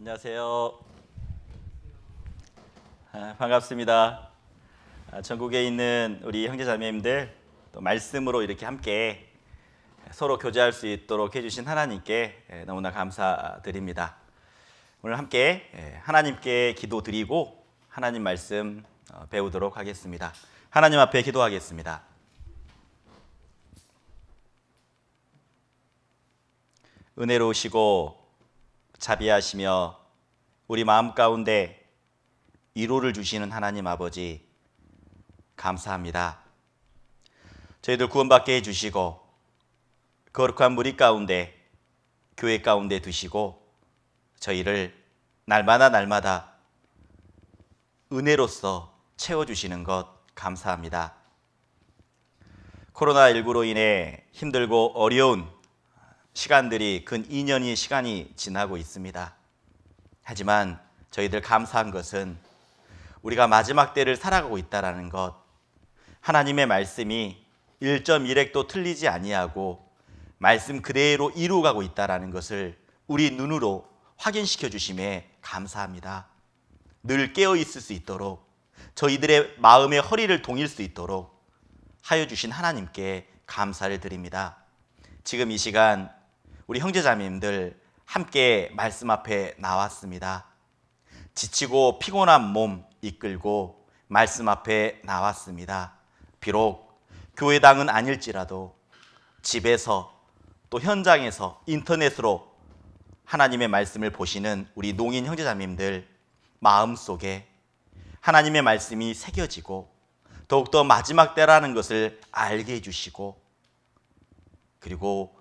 안녕하세요. 반갑습니다. 전국에 있는 우리 형제자매님들 또 말씀으로 이렇게 함께 서로 교제할 수 있도록 해주신 하나님께 너무나 감사드립니다. 오늘 함께 하나님께 기도드리고 하나님 말씀 배우도록 하겠습니다. 하나님 앞에 기도하겠습니다. 은혜로우시고 자비하시며 우리 마음 가운데 위로를 주시는 하나님 아버지 감사합니다. 저희들 구원받게 해주시고 거룩한 무리 가운데 교회 가운데 두시고 저희를 날마다 은혜로서 채워주시는 것 감사합니다. 코로나19로 인해 힘들고 어려운 시간들이 근 2년의 시간이 지나고 있습니다. 하지만 저희들 감사한 것은 우리가 마지막 때를 살아가고 있다는 것, 하나님의 말씀이 1.1획도 틀리지 아니하고 말씀 그대로 이루어가고 있다는 것을 우리 눈으로 확인시켜 주심에 감사합니다. 늘 깨어 있을 수 있도록 저희들의 마음의 허리를 동일 수 있도록 하여 주신 하나님께 감사를 드립니다. 지금 이 시간 우리 형제자매님들 함께 말씀 앞에 나왔습니다. 지치고 피곤한 몸 이끌고 말씀 앞에 나왔습니다. 비록 교회당은 아닐지라도 집에서 또 현장에서 인터넷으로 하나님의 말씀을 보시는 우리 농인 형제자매님들 마음속에 하나님의 말씀이 새겨지고 더욱더 마지막 때라는 것을 알게 해주시고 그리고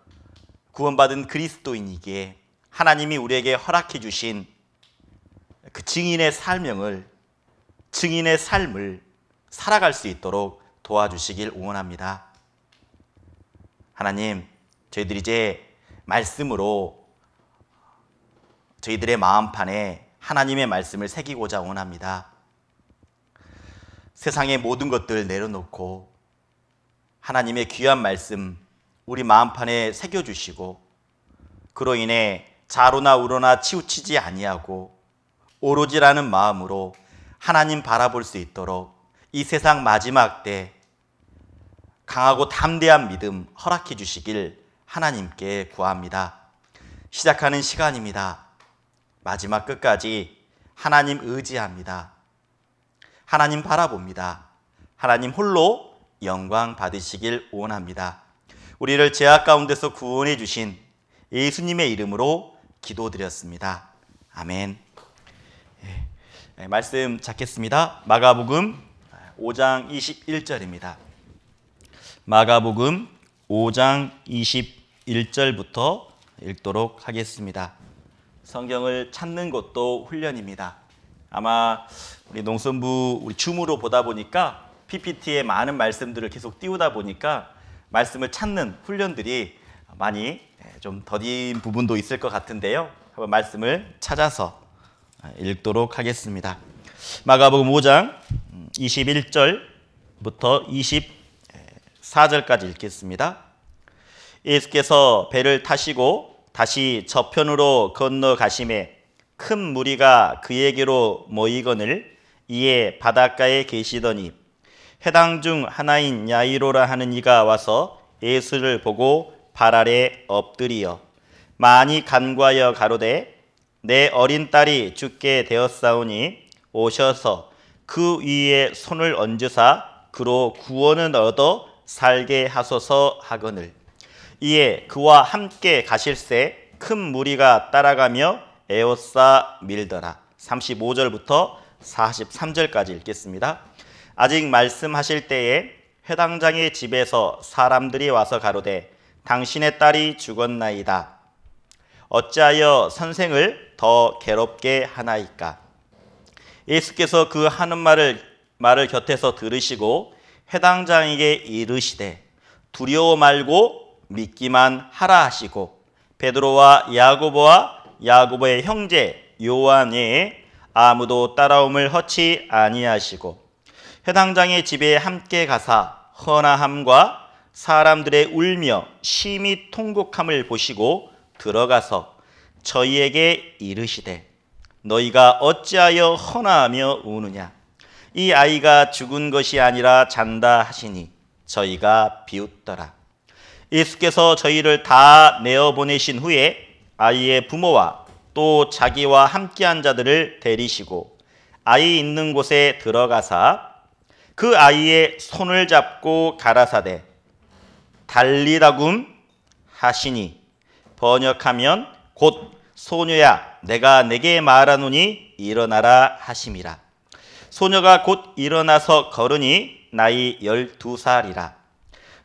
구원받은 그리스도인이기에 하나님이 우리에게 허락해 주신 그 증인의 삶을 살아갈 수 있도록 도와주시길 원합니다. 하나님, 저희들이 이제 말씀으로 저희들의 마음판에 하나님의 말씀을 새기고자 원합니다. 세상의 모든 것들 내려놓고 하나님의 귀한 말씀 우리 마음판에 새겨주시고 그로 인해 좌로나 우로나 치우치지 아니하고 오로지라는 마음으로 하나님 바라볼 수 있도록 이 세상 마지막 때 강하고 담대한 믿음 허락해 주시길 하나님께 구합니다. 시작하는 시간입니다. 마지막 끝까지 하나님 의지합니다. 하나님 바라봅니다. 하나님 홀로 영광 받으시길 원합니다. 우리를 죄악 가운데서 구원해 주신 예수님의 이름으로 기도드렸습니다. 아멘. 말씀 찾겠습니다. 마가복음 5장 21절입니다. 마가복음 5장 21절부터 읽도록 하겠습니다. 성경을 찾는 것도 훈련입니다. 아마 우리 농선부 우리 줌으로 보다 보니까 PPT에 많은 말씀들을 계속 띄우다 보니까 말씀을 찾는 훈련들이 많이 좀 더딘 부분도 있을 것 같은데요. 한번 말씀을 찾아서 읽도록 하겠습니다. 마가복음 5장 21절부터 24절까지 읽겠습니다. 예수께서 배를 타시고 다시 저편으로 건너가심에 큰 무리가 그에게로 모이거늘 이에 바닷가에 계시더니 해당 중 하나인 야이로라 하는 이가 와서 예수를 보고 발 아래 엎드리어 많이 간구하여 가로되 내 어린 딸이 죽게 되었사오니 오셔서 그 위에 손을 얹으사 그로 구원을 얻어 살게 하소서 하거늘 이에 그와 함께 가실새 큰 무리가 따라가며 에워싸 밀더라. 35절부터 43절까지 읽겠습니다. 아직 말씀하실 때에 회당장의 집에서 사람들이 와서 가로되 당신의 딸이 죽었나이다. 어찌하여 선생을 더 괴롭게 하나이까? 예수께서 그 하는 말을 곁에서 들으시고 회당장에게 이르시되 두려워 말고 믿기만 하라 하시고 베드로와 야고보의 형제 요한 외에 아무도 따라옴을 허치 아니하시고 회당장의 집에 함께 가사 헌화함과 사람들의 울며 심히 통곡함을 보시고 들어가서 저희에게 이르시되 너희가 어찌하여 허나하며 우느냐. 이 아이가 죽은 것이 아니라 잔다 하시니 저희가 비웃더라. 예수께서 저희를 다 내어보내신 후에 아이의 부모와 또 자기와 함께한 자들을 데리시고 아이 있는 곳에 들어가사 그 아이의 손을 잡고 가라사대 달리다굼 하시니 번역하면 곧 소녀야 내가 내게 말하노니 일어나라 하심이라. 소녀가 곧 일어나서 걸으니 나이 12살이라.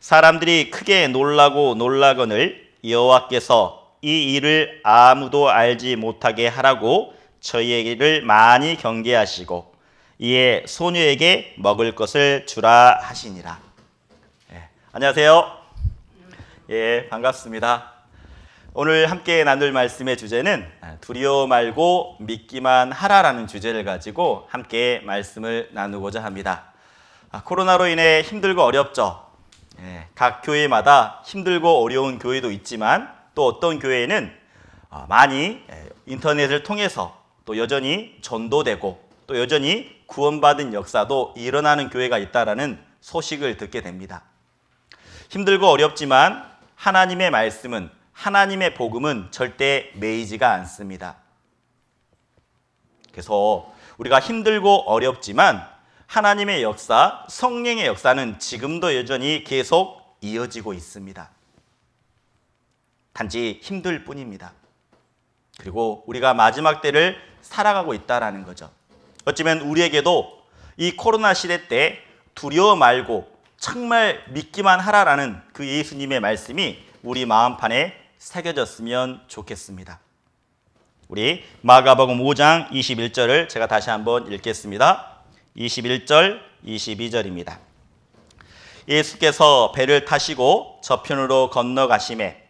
사람들이 크게 놀라고 놀라거늘 여호와께서 이 일을 아무도 알지 못하게 하라고 저희에게를 많이 경계하시고 이에 소녀에게 먹을 것을 주라 하시니라. 안녕하세요. 반갑습니다. 오늘 함께 나눌 말씀의 주제는 두려워 말고 믿기만 하라라는 주제를 가지고 함께 말씀을 나누고자 합니다. 코로나로 인해 힘들고 어렵죠. 각 교회마다 힘들고 어려운 교회도 있지만 또 어떤 교회는 많이 인터넷을 통해서 또 여전히 전도되고 또 여전히 구원받은 역사도 일어나는 교회가 있다라는 소식을 듣게 됩니다. 힘들고 어렵지만 하나님의 말씀은 하나님의 복음은 절대 매이지가 않습니다. 그래서 우리가 힘들고 어렵지만 하나님의 역사, 성령의 역사는 지금도 여전히 계속 이어지고 있습니다. 단지 힘들 뿐입니다. 그리고 우리가 마지막 때를 살아가고 있다는 거죠. 어쩌면 우리에게도 이 코로나 시대 때 두려워 말고 정말 믿기만 하라라는 그 예수님의 말씀이 우리 마음판에 새겨졌으면 좋겠습니다. 우리 마가복음 5장 21절을 제가 다시 한번 읽겠습니다. 21절, 22절입니다. 예수께서 배를 타시고 저편으로 건너가시매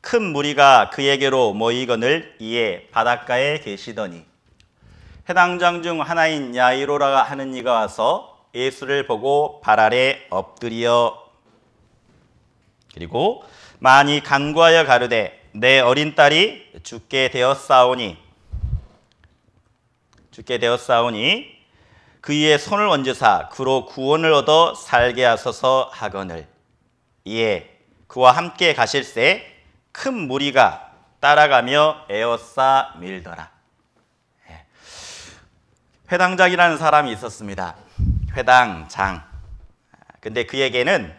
큰 무리가 그에게로 모이거늘 이에 바닷가에 계시더니 해당장 중 하나인 야이로라 하는 이가 와서 예수를 보고 발 아래 엎드려 그리고 많이 간구하여 가르되 내 어린 딸이 죽게 되었사오니 그 위에 손을 얹으사 그로 구원을 얻어 살게 하소서 하거늘 이에 그와 함께 가실새 큰 무리가 따라가며 에워싸 밀더라. 회당장이라는 사람이 있었습니다. 회당장. 근데 그에게는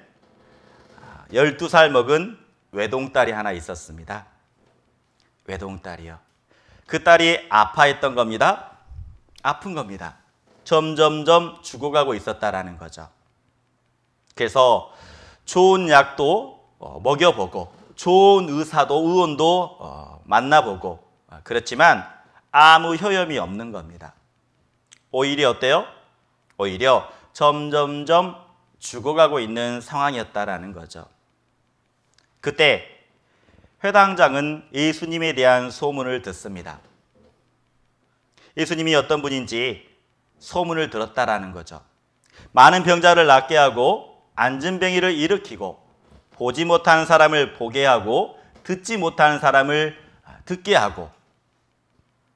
12살 먹은 외동딸이 하나 있었습니다. 외동딸이요. 그 딸이 아파했던 겁니다. 아픈 겁니다. 점점점 죽어가고 있었다라는 거죠. 그래서 좋은 약도 먹여보고 좋은 의원도 만나보고 그렇지만 아무 효험이 없는 겁니다. 오히려 어때요? 오히려 점점점 죽어가고 있는 상황이었다라는 거죠. 그때 회당장은 예수님에 대한 소문을 듣습니다. 예수님이 어떤 분인지 소문을 들었다라는 거죠. 많은 병자를 낫게 하고 앉은 병이를 일으키고 보지 못하는 사람을 보게 하고 듣지 못하는 사람을 듣게 하고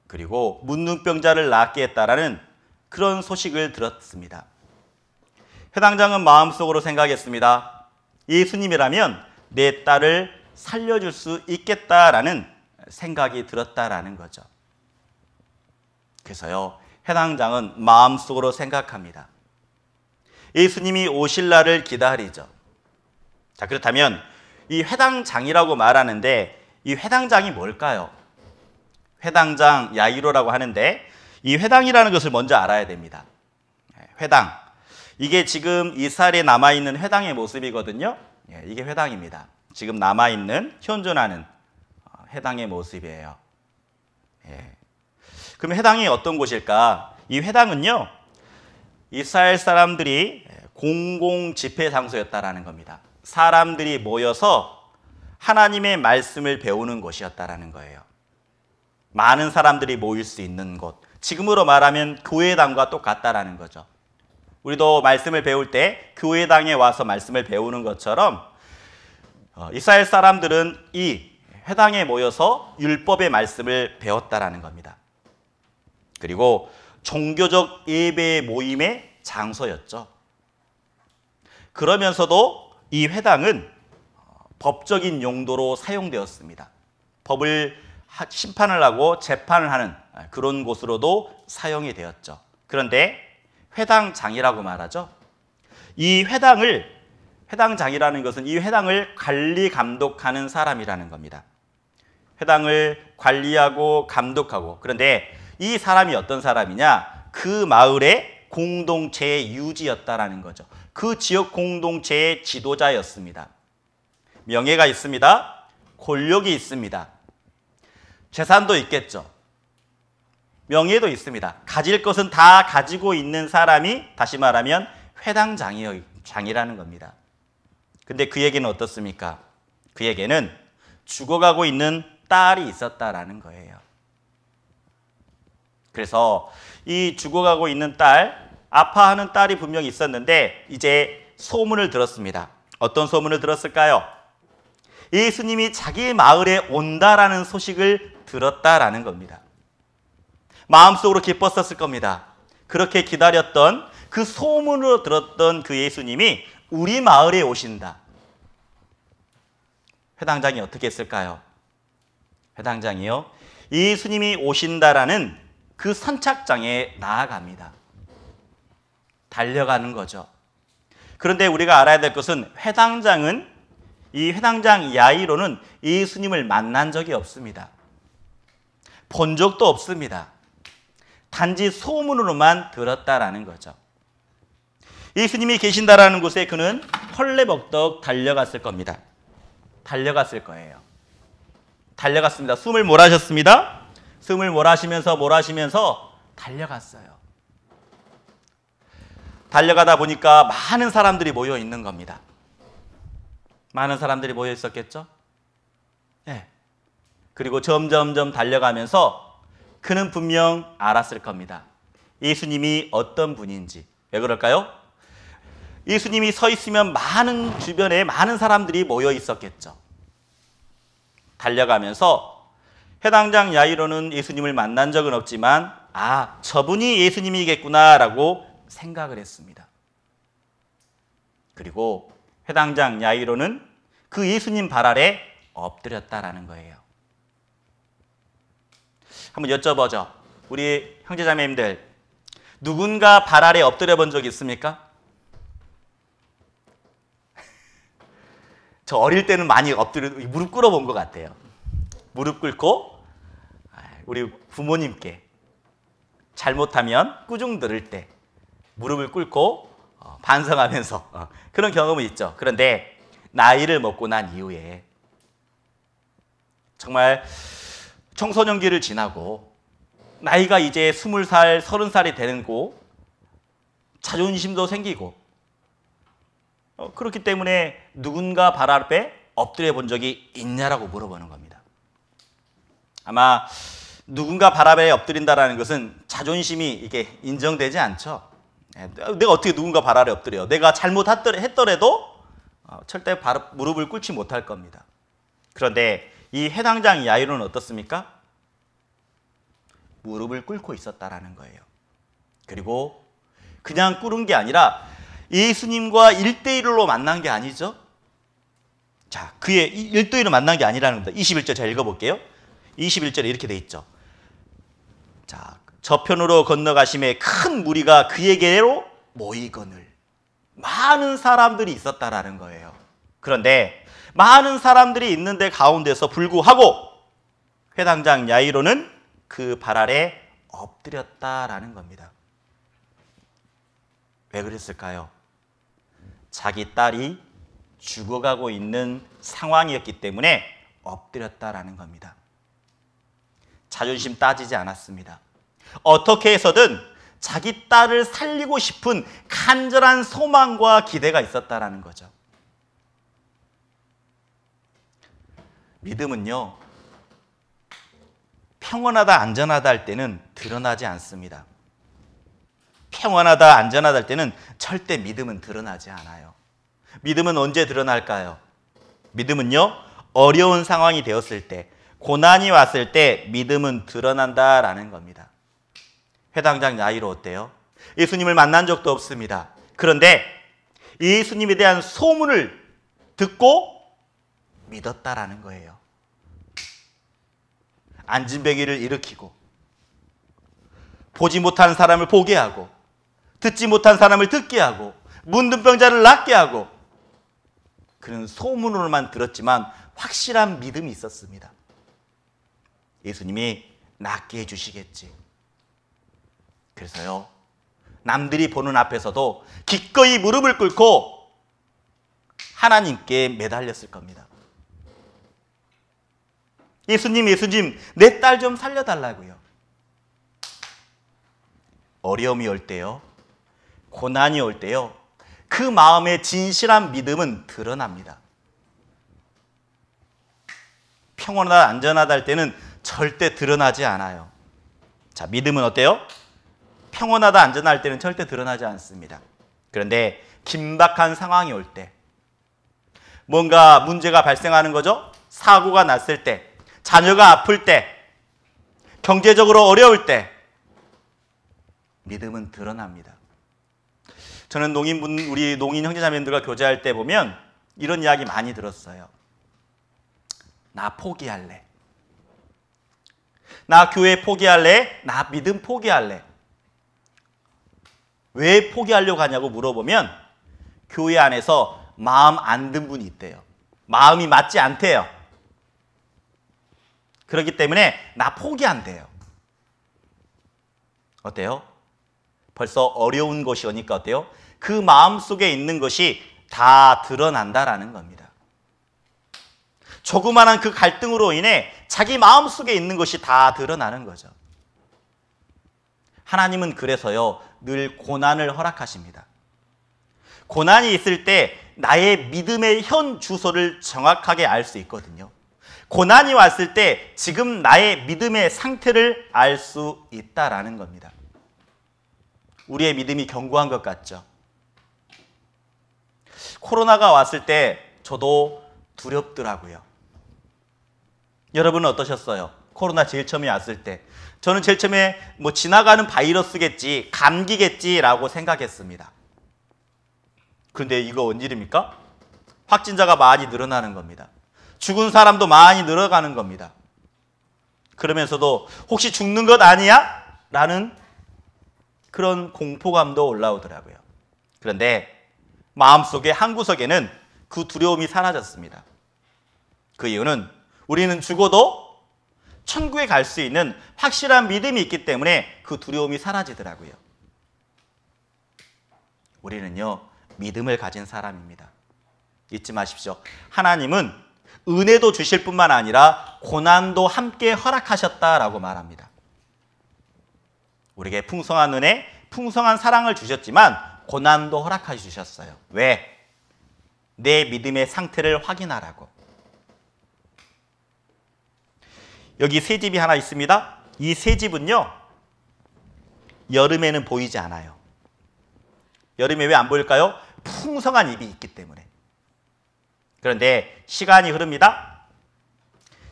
그리고 문둥병자를 낫게 했다라는 그런 소식을 들었습니다. 회당장은 마음속으로 생각했습니다. 예수님이라면 내 딸을 살려줄 수 있겠다라는 생각이 들었다라는 거죠. 그래서요, 회당장은 마음속으로 생각합니다. 예수님이 오실 날을 기다리죠. 자, 그렇다면 이 회당장이라고 말하는데 이 회당장이 뭘까요? 회당장 야이로라고 하는데 이 회당이라는 것을 먼저 알아야 됩니다. 회당. 이게 지금 이스라엘에 남아있는 회당의 모습이거든요. 이게 회당입니다. 지금 남아있는 현존하는 회당의 모습이에요. 그럼 회당이 어떤 곳일까? 이 회당은요, 이스라엘 사람들이 공공 집회 장소였다라는 겁니다. 사람들이 모여서 하나님의 말씀을 배우는 곳이었다라는 거예요. 많은 사람들이 모일 수 있는 곳. 지금으로 말하면 교회당과 똑같다라는 거죠. 우리도 말씀을 배울 때 교회당에 와서 말씀을 배우는 것처럼 이스라엘 사람들은 이 회당에 모여서 율법의 말씀을 배웠다라는 겁니다. 그리고 종교적 예배 모임의 장소였죠. 그러면서도 이 회당은 법적인 용도로 사용되었습니다. 법을 심판을 하고 재판을 하는 그런 곳으로도 사용이 되었죠. 그런데 회당장이라고 말하죠. 이 회당장이라는 것은 이 회당을 관리 감독하는 사람이라는 겁니다. 회당을 관리하고 감독하고, 그런데 이 사람이 어떤 사람이냐? 그 마을의 공동체의 유지였다라는 거죠. 그 지역 공동체의 지도자였습니다. 명예가 있습니다. 권력이 있습니다. 재산도 있겠죠. 명예도 있습니다. 가질 것은 다 가지고 있는 사람이 다시 말하면 회당장이라는 겁니다. 근데 그에게는 어떻습니까? 그에게는 죽어가고 있는 딸이 있었다라는 거예요. 그래서 이 죽어가고 있는 딸, 아파하는 딸이 분명히 있었는데 이제 소문을 들었습니다. 어떤 소문을 들었을까요? 예수님이 자기 마을에 온다라는 소식을 들었다라는 겁니다. 마음속으로 기뻤었을 겁니다. 그렇게 기다렸던 그 소문으로 들었던 그 예수님이 우리 마을에 오신다. 회당장이 어떻게 했을까요? 회당장이요, 예수님이 오신다라는 그 선착장에 나아갑니다. 달려가는 거죠. 그런데 우리가 알아야 될 것은 이 회당장 야이로는 예수님을 만난 적이 없습니다. 본 적도 없습니다. 단지 소문으로만 들었다라는 거죠. 예수님이 계신다라는 곳에 그는 헐레벌떡 달려갔을 겁니다. 달려갔을 거예요. 달려갔습니다. 숨을 몰아셨습니다. 숨을 몰아쉬면서 달려갔어요. 달려가다 보니까 많은 사람들이 모여 있는 겁니다. 많은 사람들이 모여 있었겠죠? 네. 그리고 점점점 달려가면서 그는 분명 알았을 겁니다. 예수님이 어떤 분인지. 왜 그럴까요? 예수님이 서 있으면 주변에 많은 사람들이 모여 있었겠죠. 달려가면서 회당장 야이로는 예수님을 만난 적은 없지만 저분이 예수님이겠구나라고 생각을 했습니다. 그리고 회당장 야이로는 그 예수님 발 아래 엎드렸다라는 거예요. 한번 여쭤보죠. 우리 형제자매님들, 누군가 발 아래 엎드려 본 적 있습니까? 저 어릴 때는 많이 무릎 꿇어 본 것 같아요. 무릎 꿇고 우리 부모님께 잘못하면 꾸중 들을 때 무릎을 꿇고 반성하면서 그런 경험은 있죠. 그런데 나이를 먹고 난 이후에 정말 청소년기를 지나고 나이가 이제 20살, 30살이 되고 자존심도 생기고 그렇기 때문에 누군가 발 앞에 엎드려 본 적이 있냐라고 물어보는 겁니다. 아마 누군가 발 앞에 엎드린다라는 것은 자존심이 이게 인정되지 않죠. 내가 어떻게 누군가 발 아래 엎드려요? 내가 잘못했더라도 절대 무릎을 꿇지 못할 겁니다. 그런데 이 회당장 야이로는 어떻습니까? 무릎을 꿇고 있었다라는 거예요. 그리고 그냥 꿇은 게 아니라 예수님과 1대1로 만난 게 아니죠. 자, 그의 1대1로 만난 게 아니라는 겁니다. 21절 제가 읽어볼게요. 21절에 이렇게 돼 있죠. 자, 저편으로 건너가심에 큰 무리가 그에게로 모이거늘. 많은 사람들이 있었다라는 거예요. 그런데 많은 사람들이 있는데 가운데서 불구하고 회당장 야이로는 그 발 아래 엎드렸다라는 겁니다. 왜 그랬을까요? 자기 딸이 죽어가고 있는 상황이었기 때문에 엎드렸다라는 겁니다. 자존심 따지지 않았습니다. 어떻게 해서든 자기 딸을 살리고 싶은 간절한 소망과 기대가 있었다라는 거죠. 믿음은요, 평온하다, 안전하다 할 때는 드러나지 않습니다. 평온하다, 안전하다 할 때는 절대 믿음은 드러나지 않아요. 믿음은 언제 드러날까요? 믿음은요, 어려운 상황이 되었을 때, 고난이 왔을 때 믿음은 드러난다라는 겁니다. 회당장 야이로 어때요? 예수님을 만난 적도 없습니다. 그런데 예수님에 대한 소문을 듣고 믿었다라는 거예요. 안진뱅이를 일으키고 보지 못한 사람을 보게 하고 듣지 못한 사람을 듣게 하고 문둥병자를 낫게 하고, 그는 소문으로만 들었지만 확실한 믿음이 있었습니다. 예수님이 낫게 해주시겠지. 그래서요, 남들이 보는 앞에서도 기꺼이 무릎을 꿇고 하나님께 매달렸을 겁니다. 예수님, 예수님, 내 딸 좀 살려달라고요. 어려움이 올 때요, 고난이 올 때요, 그 마음의 진실한 믿음은 드러납니다. 평온하다, 안전하다 할 때는 절대 드러나지 않아요. 자, 믿음은 어때요? 평온하다, 안전할 때는 절대 드러나지 않습니다. 그런데 긴박한 상황이 올 때, 뭔가 문제가 발생하는 거죠. 사고가 났을 때, 자녀가 아플 때, 경제적으로 어려울 때 믿음은 드러납니다. 저는 우리 농인 형제자매들과 교제할 때 보면 이런 이야기 많이 들었어요. 나 포기할래. 나 교회 포기할래. 나 믿음 포기할래. 왜 포기하려고 하냐고 물어보면 교회 안에서 마음 안 든 분이 있대요. 마음이 맞지 않대요. 그렇기 때문에 나 포기한대요. 어때요? 벌써 어려운 것이 오니까 어때요? 그 마음속에 있는 것이 다 드러난다라는 겁니다. 조그마한 그 갈등으로 인해 자기 마음속에 있는 것이 다 드러나는 거죠. 하나님은 그래서요, 늘 고난을 허락하십니다. 고난이 있을 때 나의 믿음의 현 주소를 정확하게 알 수 있거든요. 고난이 왔을 때 지금 나의 믿음의 상태를 알 수 있다라는 겁니다. 우리의 믿음이 견고한 것 같죠? 코로나가 왔을 때 저도 두렵더라고요. 여러분은 어떠셨어요? 코로나 제일 처음에 왔을 때. 저는 제일 처음에 지나가는 바이러스겠지, 감기겠지라고 생각했습니다. 그런데 이거 웬일입니까? 확진자가 많이 늘어나는 겁니다. 죽은 사람도 많이 늘어가는 겁니다. 그러면서도 혹시 죽는 것 아니야? 라는 그런 공포감도 올라오더라고요. 그런데 마음속에 한 구석에는 그 두려움이 사라졌습니다. 그 이유는 우리는 죽어도 천국에 갈 수 있는 확실한 믿음이 있기 때문에 그 두려움이 사라지더라고요. 우리는요, 믿음을 가진 사람입니다. 잊지 마십시오. 하나님은 은혜도 주실 뿐만 아니라 고난도 함께 허락하셨다라고 말합니다. 우리에게 풍성한 은혜, 풍성한 사랑을 주셨지만 고난도 허락해 주셨어요. 왜? 내 믿음의 상태를 확인하라고. 여기 새 집이 하나 있습니다. 이 새 집은요, 여름에는 보이지 않아요. 여름에 왜 안 보일까요? 풍성한 잎이 있기 때문에. 그런데 시간이 흐릅니다.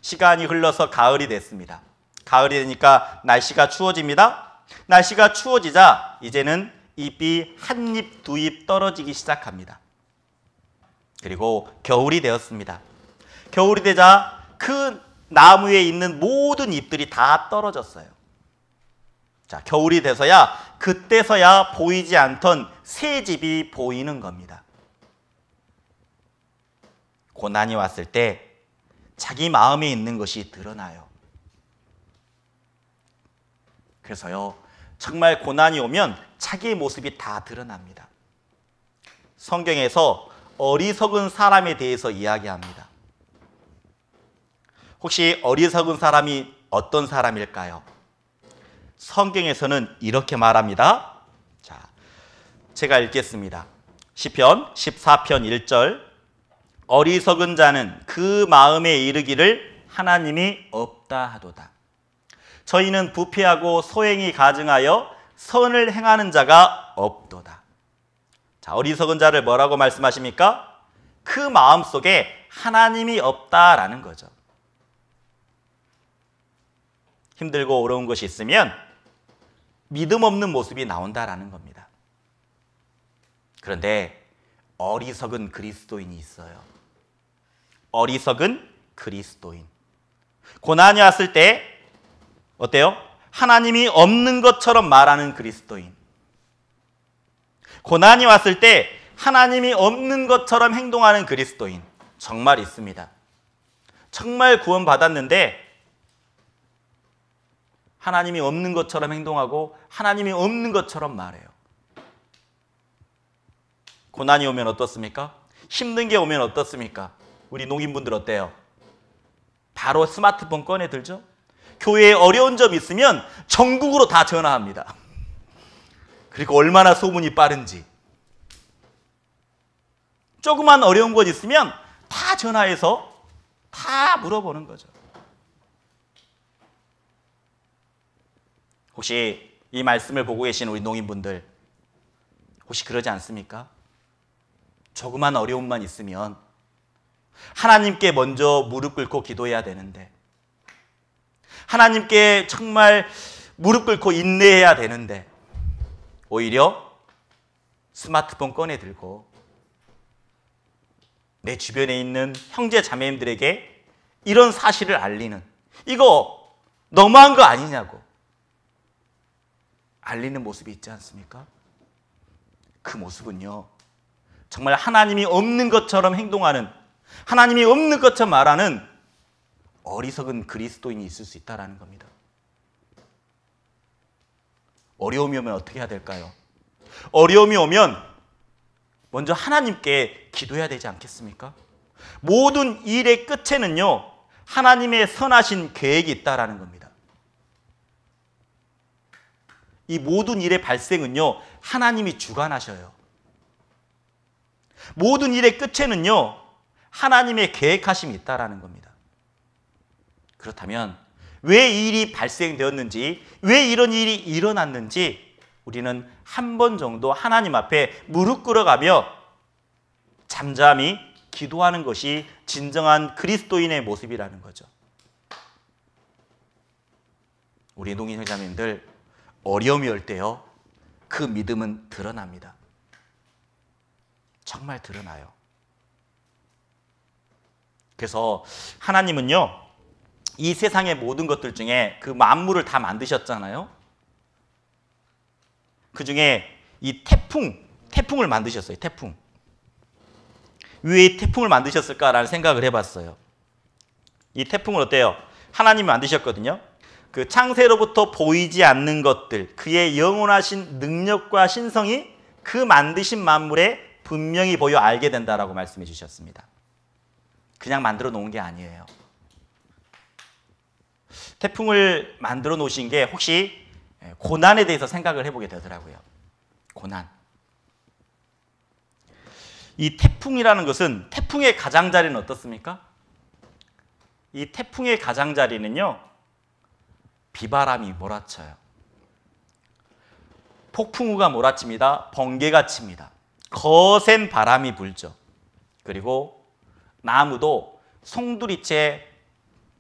시간이 흘러서 가을이 됐습니다. 가을이 되니까 날씨가 추워집니다. 날씨가 추워지자 이제는 잎이 한 잎, 두 잎 떨어지기 시작합니다. 그리고 겨울이 되었습니다. 겨울이 되자 그 나무에 있는 모든 잎들이 다 떨어졌어요. 자, 겨울이 돼서야, 그때서야 보이지 않던 새 집이 보이는 겁니다. 고난이 왔을 때 자기 마음에 있는 것이 드러나요. 그래서요, 정말 고난이 오면 자기의 모습이 다 드러납니다. 성경에서 어리석은 사람에 대해서 이야기합니다. 혹시 어리석은 사람이 어떤 사람일까요? 성경에서는 이렇게 말합니다. 자, 제가 읽겠습니다. 시편 14편 1절. 어리석은 자는 그 마음에 이르기를 하나님이 없다 하도다. 저희는 부패하고 소행이 가증하여 선을 행하는 자가 없도다. 자, 어리석은 자를 뭐라고 말씀하십니까? 그 마음속에 하나님이 없다라는 거죠. 힘들고 어려운 것이 있으면 믿음 없는 모습이 나온다라는 겁니다. 그런데 어리석은 그리스도인이 있어요. 어리석은 그리스도인. 고난이 왔을 때 어때요? 하나님이 없는 것처럼 말하는 그리스도인. 고난이 왔을 때 하나님이 없는 것처럼 행동하는 그리스도인. 정말 있습니다. 정말 구원받았는데 하나님이 없는 것처럼 행동하고 하나님이 없는 것처럼 말해요. 고난이 오면 어떻습니까? 힘든 게 오면 어떻습니까? 우리 농인분들 어때요? 바로 스마트폰 꺼내 들죠? 교회에 어려운 점 있으면 전국으로 다 전화합니다. 그리고 얼마나 소문이 빠른지. 조그만 어려운 것 있으면 다 전화해서 다 물어보는 거죠. 혹시 이 말씀을 보고 계신 우리 농인분들 혹시 그러지 않습니까? 조그만 어려움만 있으면 하나님께 먼저 무릎 꿇고 기도해야 되는데, 하나님께 정말 무릎 꿇고 인내해야 되는데 오히려 스마트폰 꺼내 들고 내 주변에 있는 형제 자매님들에게 이런 사실을 알리는, 이거 너무한 거 아니냐고 알리는 모습이 있지 않습니까? 그 모습은요, 정말 하나님이 없는 것처럼 행동하는, 하나님이 없는 것처럼 말하는 어리석은 그리스도인이 있을 수 있다는 겁니다. 어려움이 오면 어떻게 해야 될까요? 어려움이 오면 먼저 하나님께 기도해야 되지 않겠습니까? 모든 일의 끝에는요, 하나님의 선하신 계획이 있다는 겁니다. 이 모든 일의 발생은요, 하나님이 주관하셔요. 모든 일의 끝에는요, 하나님의 계획하심이 있다는 겁니다. 그렇다면 왜 이 일이 발생되었는지, 왜 이런 일이 일어났는지 우리는 한 번 정도 하나님 앞에 무릎 꿇어가며 잠잠히 기도하는 것이 진정한 그리스도인의 모습이라는 거죠. 우리 농인 회장님들, 어려움이 올 때요, 그 믿음은 드러납니다. 정말 드러나요. 그래서 하나님은요, 이 세상의 모든 것들 중에 그 만물을 다 만드셨잖아요. 그 중에 이 태풍을 만드셨어요. 태풍. 왜 태풍을 만드셨을까라는 생각을 해봤어요. 이 태풍을 어때요? 하나님이 만드셨거든요. 그 창세로부터 보이지 않는 것들, 그의 영원하신 능력과 신성이 그 만드신 만물에 분명히 보여 알게 된다라고 말씀해 주셨습니다. 그냥 만들어 놓은 게 아니에요. 태풍을 만들어 놓으신 게 혹시 고난에 대해서 생각을 해보게 되더라고요. 고난. 이 태풍이라는 것은, 태풍의 가장자리는 어떻습니까? 이 태풍의 가장자리는요, 비바람이 몰아쳐요. 폭풍우가 몰아칩니다. 번개가 칩니다. 거센 바람이 불죠. 그리고 나무도 송두리째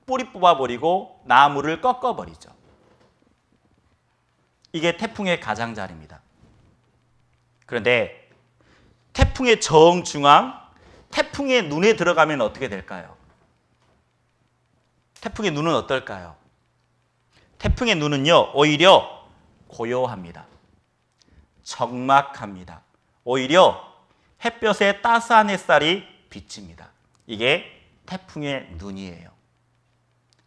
뿌리 뽑아버리고 나무를 꺾어버리죠. 이게 태풍의 가장자리입니다. 그런데 태풍의 정중앙, 태풍의 눈에 들어가면 어떻게 될까요? 태풍의 눈은 어떨까요? 태풍의 눈은요, 오히려 고요합니다. 적막합니다. 오히려 햇볕에 따스한 햇살이 비칩니다. 이게 태풍의 눈이에요.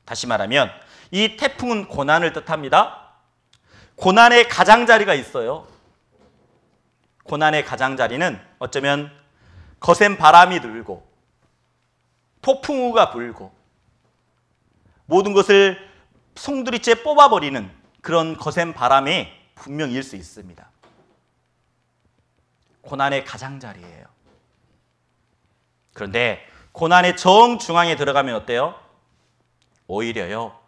다시 말하면 이 태풍은 고난을 뜻합니다. 고난의 가장자리가 있어요. 고난의 가장자리는 어쩌면 거센 바람이 불고 폭풍우가 불고 모든 것을 송두리째 뽑아버리는 그런 거센 바람이 분명일 수 있습니다. 고난의 가장자리예요. 그런데 고난의 정중앙에 들어가면 어때요? 오히려요,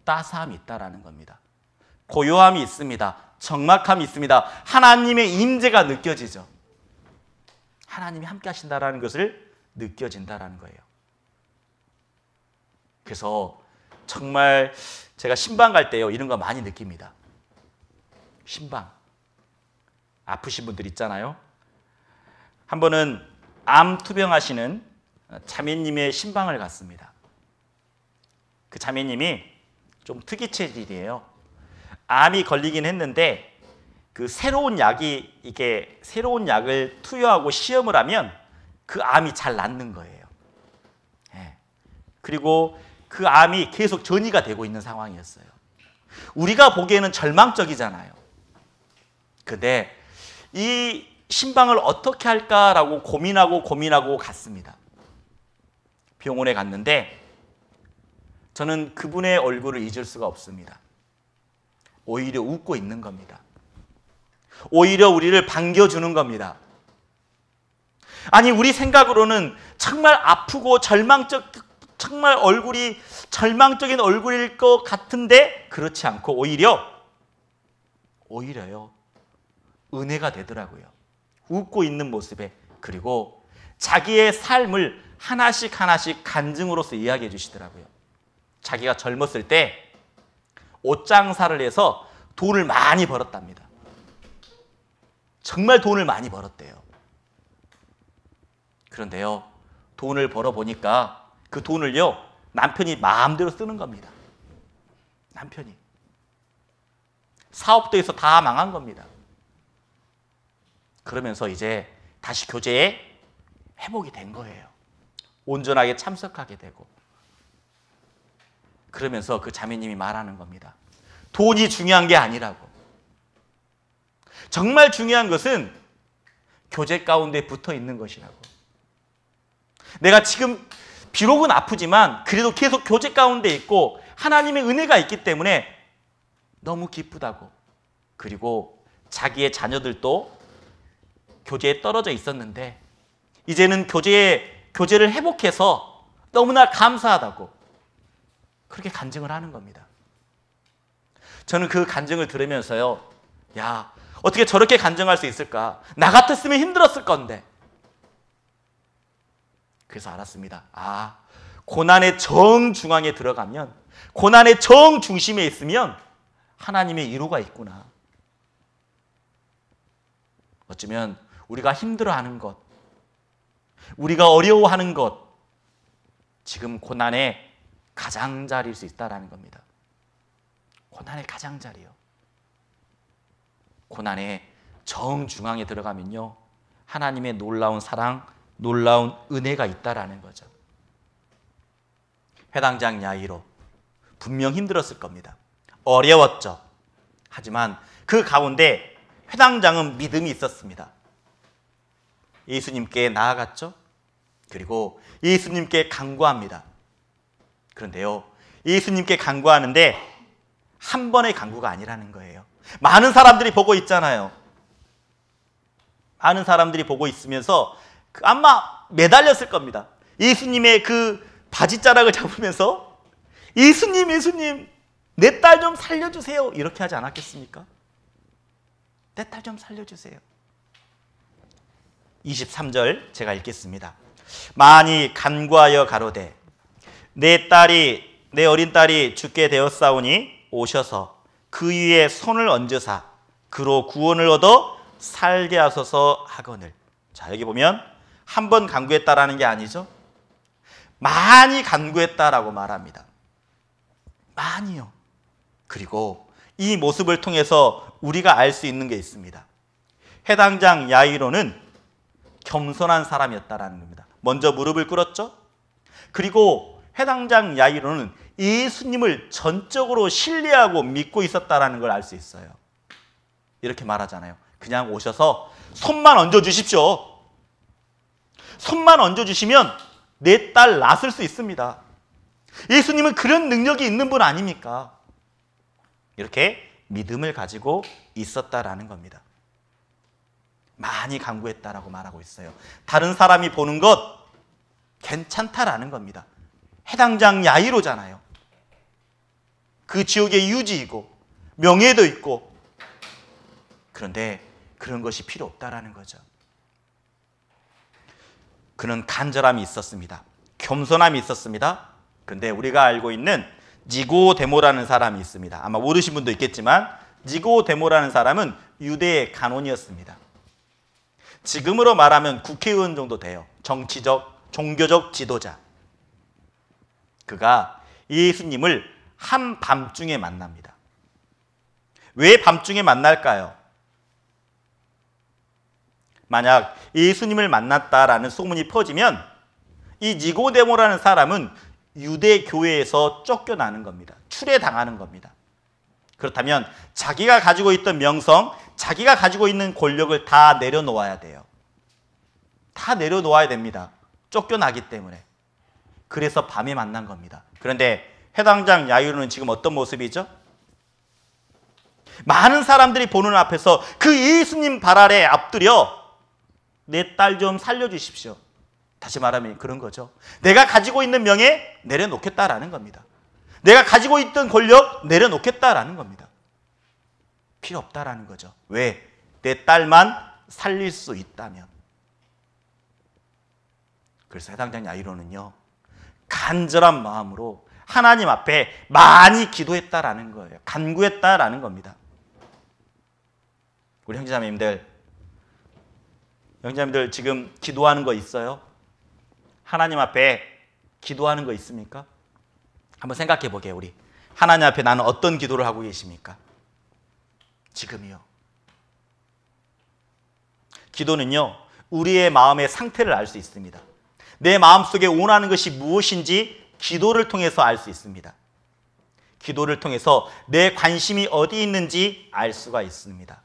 따스함이 있다라는 겁니다. 고요함이 있습니다. 적막함이 있습니다. 하나님의 임재가 느껴지죠. 하나님이 함께 하신다라는 것을 느껴진다라는 거예요. 그래서 정말 제가 신방 갈 때요, 이런 거 많이 느낍니다. 신방. 아프신 분들 있잖아요. 한 번은 암 투병하시는 자매님의 신방을 갔습니다. 그 자매님이 좀 특이 체질이에요. 암이 걸리긴 했는데 그 새로운 약을 투여하고 시험을 하면 그 암이 잘 낫는 거예요. 예. 그리고 그 암이 계속 전이가 되고 있는 상황이었어요. 우리가 보기에는 절망적이잖아요. 근데 이 신방을 어떻게 할까라고 고민하고 갔습니다. 병원에 갔는데 저는 그분의 얼굴을 잊을 수가 없습니다. 오히려 웃고 있는 겁니다. 오히려 우리를 반겨주는 겁니다. 아니, 우리 생각으로는 정말 아프고 정말 얼굴이 절망적인 얼굴일 것 같은데 그렇지 않고 오히려요. 은혜가 되더라고요. 웃고 있는 모습에. 그리고 자기의 삶을 하나씩 간증으로서 이야기해 주시더라고요. 자기가 젊었을 때 옷장사를 해서 돈을 많이 벌었답니다. 정말 돈을 많이 벌었대요. 그런데요, 돈을 벌어보니까 그 돈을요, 남편이 마음대로 쓰는 겁니다. 남편이. 사업도 해서 다 망한 겁니다. 그러면서 이제 다시 교제에 회복이 된 거예요. 온전하게 참석하게 되고. 그러면서 그 자매님이 말하는 겁니다. 돈이 중요한 게 아니라고. 정말 중요한 것은 교제 가운데 붙어 있는 것이라고. 내가 지금 비록은 아프지만 그래도 계속 교제 가운데 있고 하나님의 은혜가 있기 때문에 너무 기쁘다고. 그리고 자기의 자녀들도 교제에 떨어져 있었는데 이제는 교제를 회복해서 너무나 감사하다고 그렇게 간증을 하는 겁니다. 저는 그 간증을 들으면서요, 야, 어떻게 저렇게 간증할 수 있을까? 나 같았으면 힘들었을 건데. 그래서 알았습니다. 아, 고난의 정중앙에 들어가면, 고난의 정중심에 있으면 하나님의 위로가 있구나. 어쩌면 우리가 힘들어하는 것, 우리가 어려워하는 것, 지금 고난의 가장자리일 수 있다는 겁니다. 고난의 가장자리요. 고난의 정중앙에 들어가면요, 하나님의 놀라운 사랑, 놀라운 은혜가 있다라는 거죠. 회당장 야이로 분명 힘들었을 겁니다. 어려웠죠. 하지만 그 가운데 회당장은 믿음이 있었습니다. 예수님께 나아갔죠. 그리고 예수님께 간구합니다. 그런데요, 예수님께 간구하는데 한 번의 간구가 아니라는 거예요. 많은 사람들이 보고 있잖아요. 많은 사람들이 보고 있으면서 아마 매달렸을 겁니다. 예수님의 그 바지자락을 잡으면서 예수님, 내 딸 좀 살려주세요. 이렇게 하지 않았겠습니까? 내 딸 좀 살려주세요. 23절 제가 읽겠습니다. 많이 간구하여 가로되 내 어린 딸이 죽게 되었사오니 오셔서 그 위에 손을 얹으사 그로 구원을 얻어 살게 하소서 하거늘. 자, 여기 보면 한 번 간구했다라는 게 아니죠. 많이 간구했다라고 말합니다. 많이요. 그리고 이 모습을 통해서 우리가 알 수 있는 게 있습니다. 회당장 야이로는 겸손한 사람이었다라는 겁니다. 먼저 무릎을 꿇었죠. 그리고 회당장 야이로는 예수님을 전적으로 신뢰하고 믿고 있었다라는 걸 알 수 있어요. 이렇게 말하잖아요. 그냥 오셔서 손만 얹어주십시오. 손만 얹어주시면 내 딸 낳을 수 있습니다. 예수님은 그런 능력이 있는 분 아닙니까? 이렇게 믿음을 가지고 있었다라는 겁니다. 많이 간구했다라고 말하고 있어요. 다른 사람이 보는 것 괜찮다라는 겁니다. 회당장 야이로잖아요. 그 지역의 유지이고 명예도 있고, 그런데 그런 것이 필요 없다라는 거죠. 그는 간절함이 있었습니다. 겸손함이 있었습니다. 그런데 우리가 알고 있는 니고데모라는 사람이 있습니다. 아마 모르신 분도 있겠지만 니고데모라는 사람은 유대의 간원이었습니다. 지금으로 말하면 국회의원 정도 돼요. 정치적, 종교적 지도자. 그가 예수님을 한밤중에 만납니다. 왜 밤중에 만날까요? 만약 예수님을 만났다라는 소문이 퍼지면 이 니고데모라는 사람은 유대 교회에서 쫓겨나는 겁니다. 추례당하는 겁니다. 그렇다면 자기가 가지고 있던 명성, 자기가 가지고 있는 권력을 다 내려놓아야 돼요. 다 내려놓아야 됩니다. 쫓겨나기 때문에. 그래서 밤에 만난 겁니다. 그런데 해당장 야이로는 지금 어떤 모습이죠? 많은 사람들이 보는 앞에서 그 예수님 발 아래 엎드려 내 딸 좀 살려주십시오. 다시 말하면 그런 거죠. 내가 가지고 있는 명예 내려놓겠다라는 겁니다. 내가 가지고 있던 권력 내려놓겠다라는 겁니다. 필요 없다라는 거죠. 왜? 내 딸만 살릴 수 있다면. 그래서 해당장 야이로는요, 간절한 마음으로 하나님 앞에 많이 기도했다라는 거예요. 간구했다라는 겁니다. 우리 형제자매님들 지금 기도하는 거 있어요? 하나님 앞에 기도하는 거 있습니까? 한번 생각해 보게요. 우리 하나님 앞에 나는 어떤 기도를 하고 계십니까? 지금이요. 기도는요, 우리의 마음의 상태를 알 수 있습니다. 내 마음속에 원하는 것이 무엇인지 기도를 통해서 알 수 있습니다. 기도를 통해서 내 관심이 어디 있는지 알 수가 있습니다.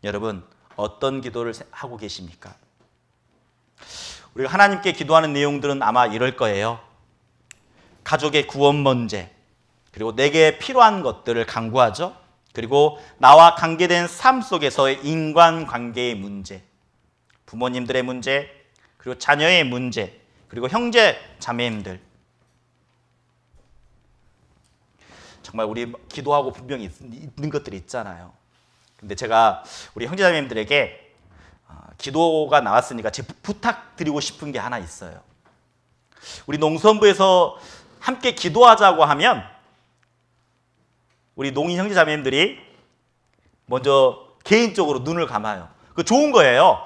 여러분, 어떤 기도를 하고 계십니까? 우리가 하나님께 기도하는 내용들은 아마 이럴 거예요. 가족의 구원 문제, 그리고 내게 필요한 것들을 간구하죠. 그리고 나와 관계된 삶 속에서의 인간관계의 문제, 부모님들의 문제, 그리고 자녀의 문제, 그리고 형제 자매님들. 정말 우리 기도하고 분명히 있는 것들이 있잖아요. 근데 제가 우리 형제자매님들에게 기도가 나왔으니까 제 부탁드리고 싶은 게 하나 있어요. 우리 농선부에서 함께 기도하자고 하면 우리 농인 형제자매님들이 먼저 개인적으로 눈을 감아요. 그거 좋은 거예요.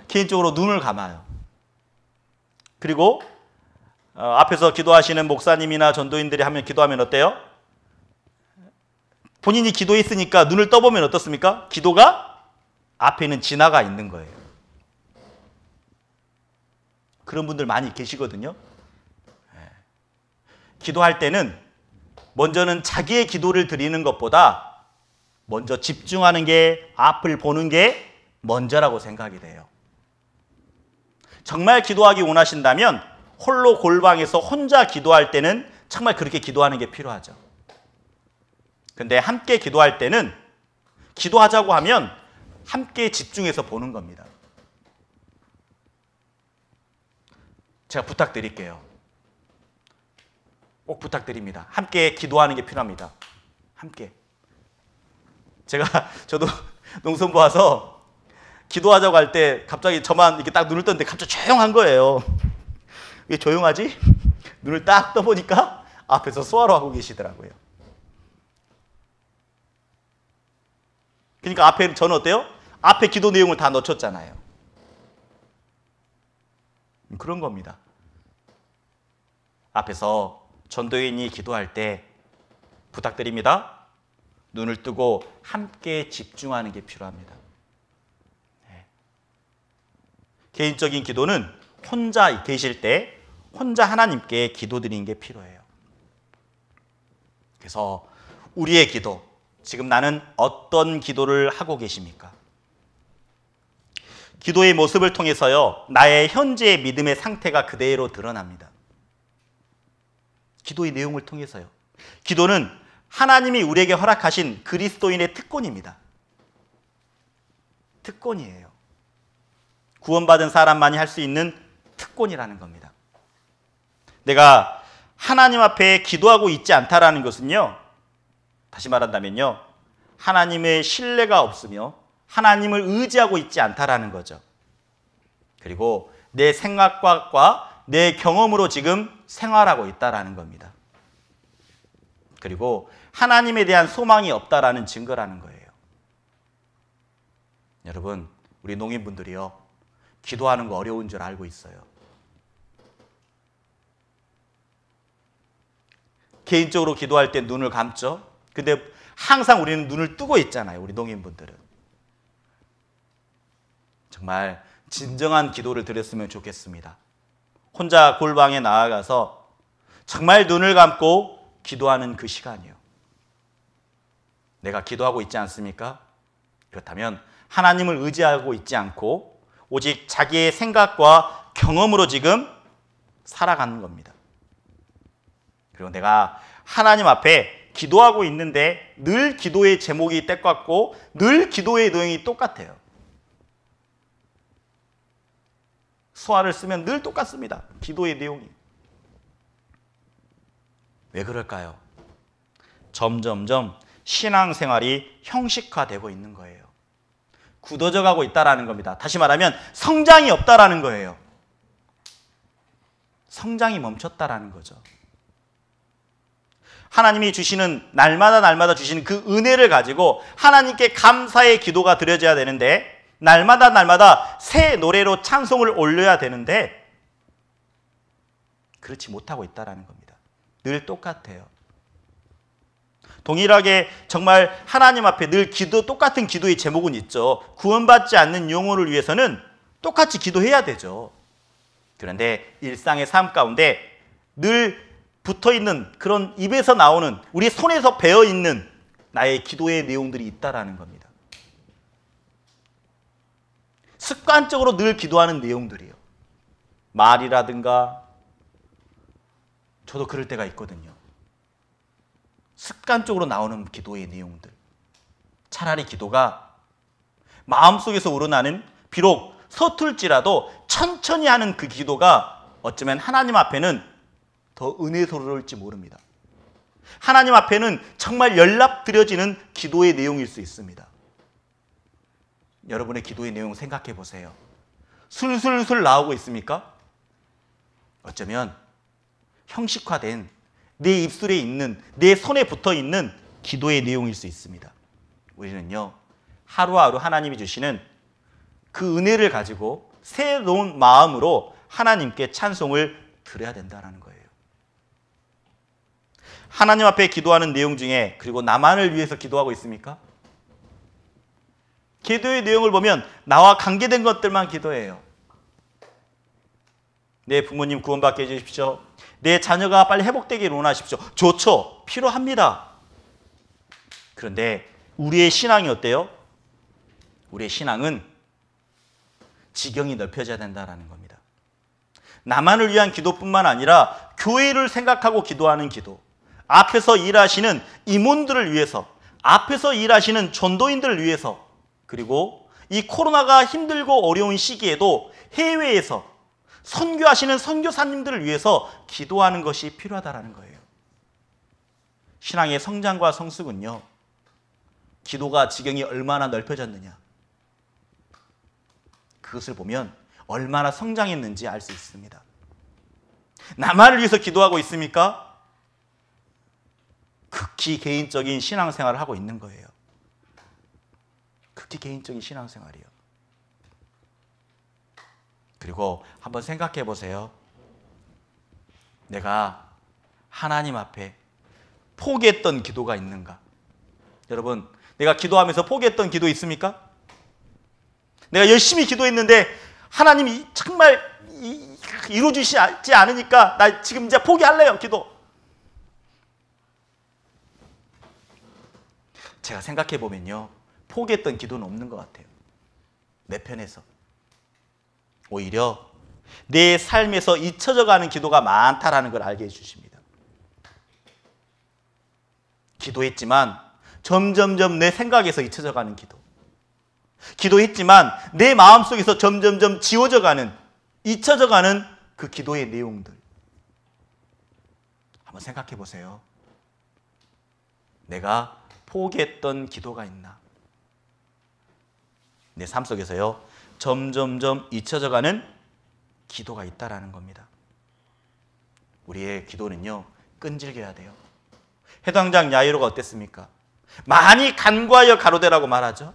개인적으로 눈을 감아요. 그리고 앞에서 기도하시는 목사님이나 전도인들이 하면 기도하면 어때요? 본인이 기도했으니까 눈을 떠보면 어떻습니까? 기도가 앞에는 지나가 있는 거예요. 그런 분들 많이 계시거든요. 기도할 때는 먼저는 자기의 기도를 드리는 것보다 먼저 집중하는 게, 앞을 보는 게 먼저라고 생각이 돼요. 정말 기도하기 원하신다면 홀로 골방에서 혼자 기도할 때는 정말 그렇게 기도하는 게 필요하죠. 근데 함께 기도할 때는 기도하자고 하면 함께 집중해서 보는 겁니다. 제가 부탁드릴게요. 꼭 부탁드립니다. 함께 기도하는 게 필요합니다. 함께. 저도 농선부 와서 기도하자고 할 때 갑자기 저만 이렇게 딱 눈을 떴는데 갑자기 조용한 거예요. 왜 조용하지? 눈을 딱 떠보니까 앞에서 수화로 하고 계시더라고요. 그러니까 앞에 저는 어때요? 앞에 기도 내용을 다 놓쳤잖아요. 그런 겁니다. 앞에서 전도인이 기도할 때 부탁드립니다. 눈을 뜨고 함께 집중하는 게 필요합니다. 네. 개인적인 기도는 혼자 계실 때 혼자 하나님께 기도드리는 게 필요해요. 그래서 우리의 기도, 지금 나는 어떤 기도를 하고 계십니까? 기도의 모습을 통해서요, 나의 현재의 믿음의 상태가 그대로 드러납니다. 기도의 내용을 통해서요. 기도는 하나님이 우리에게 허락하신 그리스도인의 특권입니다. 특권이에요. 구원받은 사람만이 할 수 있는 특권이라는 겁니다. 내가 하나님 앞에 기도하고 있지 않다라는 것은요, 다시 말한다면요, 하나님의 신뢰가 없으며 하나님을 의지하고 있지 않다라는 거죠. 그리고 내 생각과 내 경험으로 지금 생활하고 있다라는 겁니다. 그리고 하나님에 대한 소망이 없다라는 증거라는 거예요. 여러분, 우리 농인분들이요, 기도하는 거 어려운 줄 알고 있어요. 개인적으로 기도할 때 눈을 감죠. 근데 항상 우리는 눈을 뜨고 있잖아요. 우리 농인분들은. 정말 진정한 기도를 드렸으면 좋겠습니다. 혼자 골방에 나아가서 정말 눈을 감고 기도하는 그 시간이요. 내가 기도하고 있지 않습니까? 그렇다면 하나님을 의지하고 있지 않고 오직 자기의 생각과 경험으로 지금 살아가는 겁니다. 그리고 내가 하나님 앞에 기도하고 있는데 늘 기도의 제목이 똑같고 늘 기도의 내용이 똑같아요. 수화를 쓰면 늘 똑같습니다. 기도의 내용이. 왜 그럴까요? 점점점 신앙생활이 형식화되고 있는 거예요. 굳어져 가고 있다라는 겁니다. 다시 말하면 성장이 없다라는 거예요. 성장이 멈췄다라는 거죠. 하나님이 주시는 날마다 주시는 그 은혜를 가지고 하나님께 감사의 기도가 드려져야 되는데 날마다 새 노래로 찬송을 올려야 되는데 그렇지 못하고 있다라는 겁니다. 늘 똑같아요. 동일하게 정말 하나님 앞에 늘 똑같은 기도의 제목은 있죠. 구원받지 않는 영혼을 위해서는 똑같이 기도해야 되죠. 그런데 일상의 삶 가운데 늘 붙어있는 그런 입에서 나오는 우리 손에서 배어있는 나의 기도의 내용들이 있다라는 겁니다. 습관적으로 늘 기도하는 내용들이요. 말이라든가 저도 그럴 때가 있거든요. 습관적으로 나오는 기도의 내용들. 차라리 기도가 마음속에서 우러나는 비록 서툴지라도 천천히 하는 그 기도가 어쩌면 하나님 앞에는 더 은혜스러울지 모릅니다. 하나님 앞에는 정말 연락드려지는 기도의 내용일 수 있습니다. 여러분의 기도의 내용 생각해 보세요. 술술술 나오고 있습니까? 어쩌면 형식화된 내 입술에 있는, 내 손에 붙어있는 기도의 내용일 수 있습니다. 우리는요, 하루하루 하나님이 주시는 그 은혜를 가지고 새로운 마음으로 하나님께 찬송을 드려야 된다는 거예요. 하나님 앞에 기도하는 내용 중에 그리고 나만을 위해서 기도하고 있습니까? 기도의 내용을 보면 나와 관계된 것들만 기도해요. 내 부모님 구원받게 해주십시오. 내 자녀가 빨리 회복되기를 원하십시오. 좋죠. 필요합니다. 그런데 우리의 신앙이 어때요? 우리의 신앙은 지경이 넓혀져야 된다는 겁니다. 나만을 위한 기도뿐만 아니라 교회를 생각하고 기도하는 기도, 앞에서 일하시는 임원들을 위해서, 앞에서 일하시는 전도인들을 위해서, 그리고 이 코로나가 힘들고 어려운 시기에도 해외에서 선교하시는 선교사님들을 위해서 기도하는 것이 필요하다는 거예요. 신앙의 성장과 성숙은요, 기도가 지경이 얼마나 넓혀졌느냐, 그것을 보면 얼마나 성장했는지 알 수 있습니다. 나만을 위해서 기도하고 있습니까? 극히 개인적인 신앙생활을 하고 있는 거예요. 극히 개인적인 신앙생활이요. 그리고 한번 생각해 보세요. 내가 하나님 앞에 포기했던 기도가 있는가? 여러분, 내가 기도하면서 포기했던 기도 있습니까? 내가 열심히 기도했는데 하나님이 정말 이루어주시지 않으니까 나 지금 이제 포기할래요, 기도. 제가 생각해 보면요, 포기했던 기도는 없는 것 같아요. 내 편에서. 오히려 내 삶에서 잊혀져 가는 기도가 많다라는 걸 알게 해주십니다. 기도했지만 점점점 내 생각에서 잊혀져 가는 기도. 기도했지만 내 마음속에서 점점점 지워져 가는, 잊혀져 가는 그 기도의 내용들. 한번 생각해 보세요. 내가 포기했던 기도가 있나? 내 삶 속에서요, 점점점 잊혀져 가는 기도가 있다라는 겁니다. 우리의 기도는요, 끈질겨야 돼요. 해당장 야이로가 어땠습니까? 많이 간구하여 가로되라고 말하죠.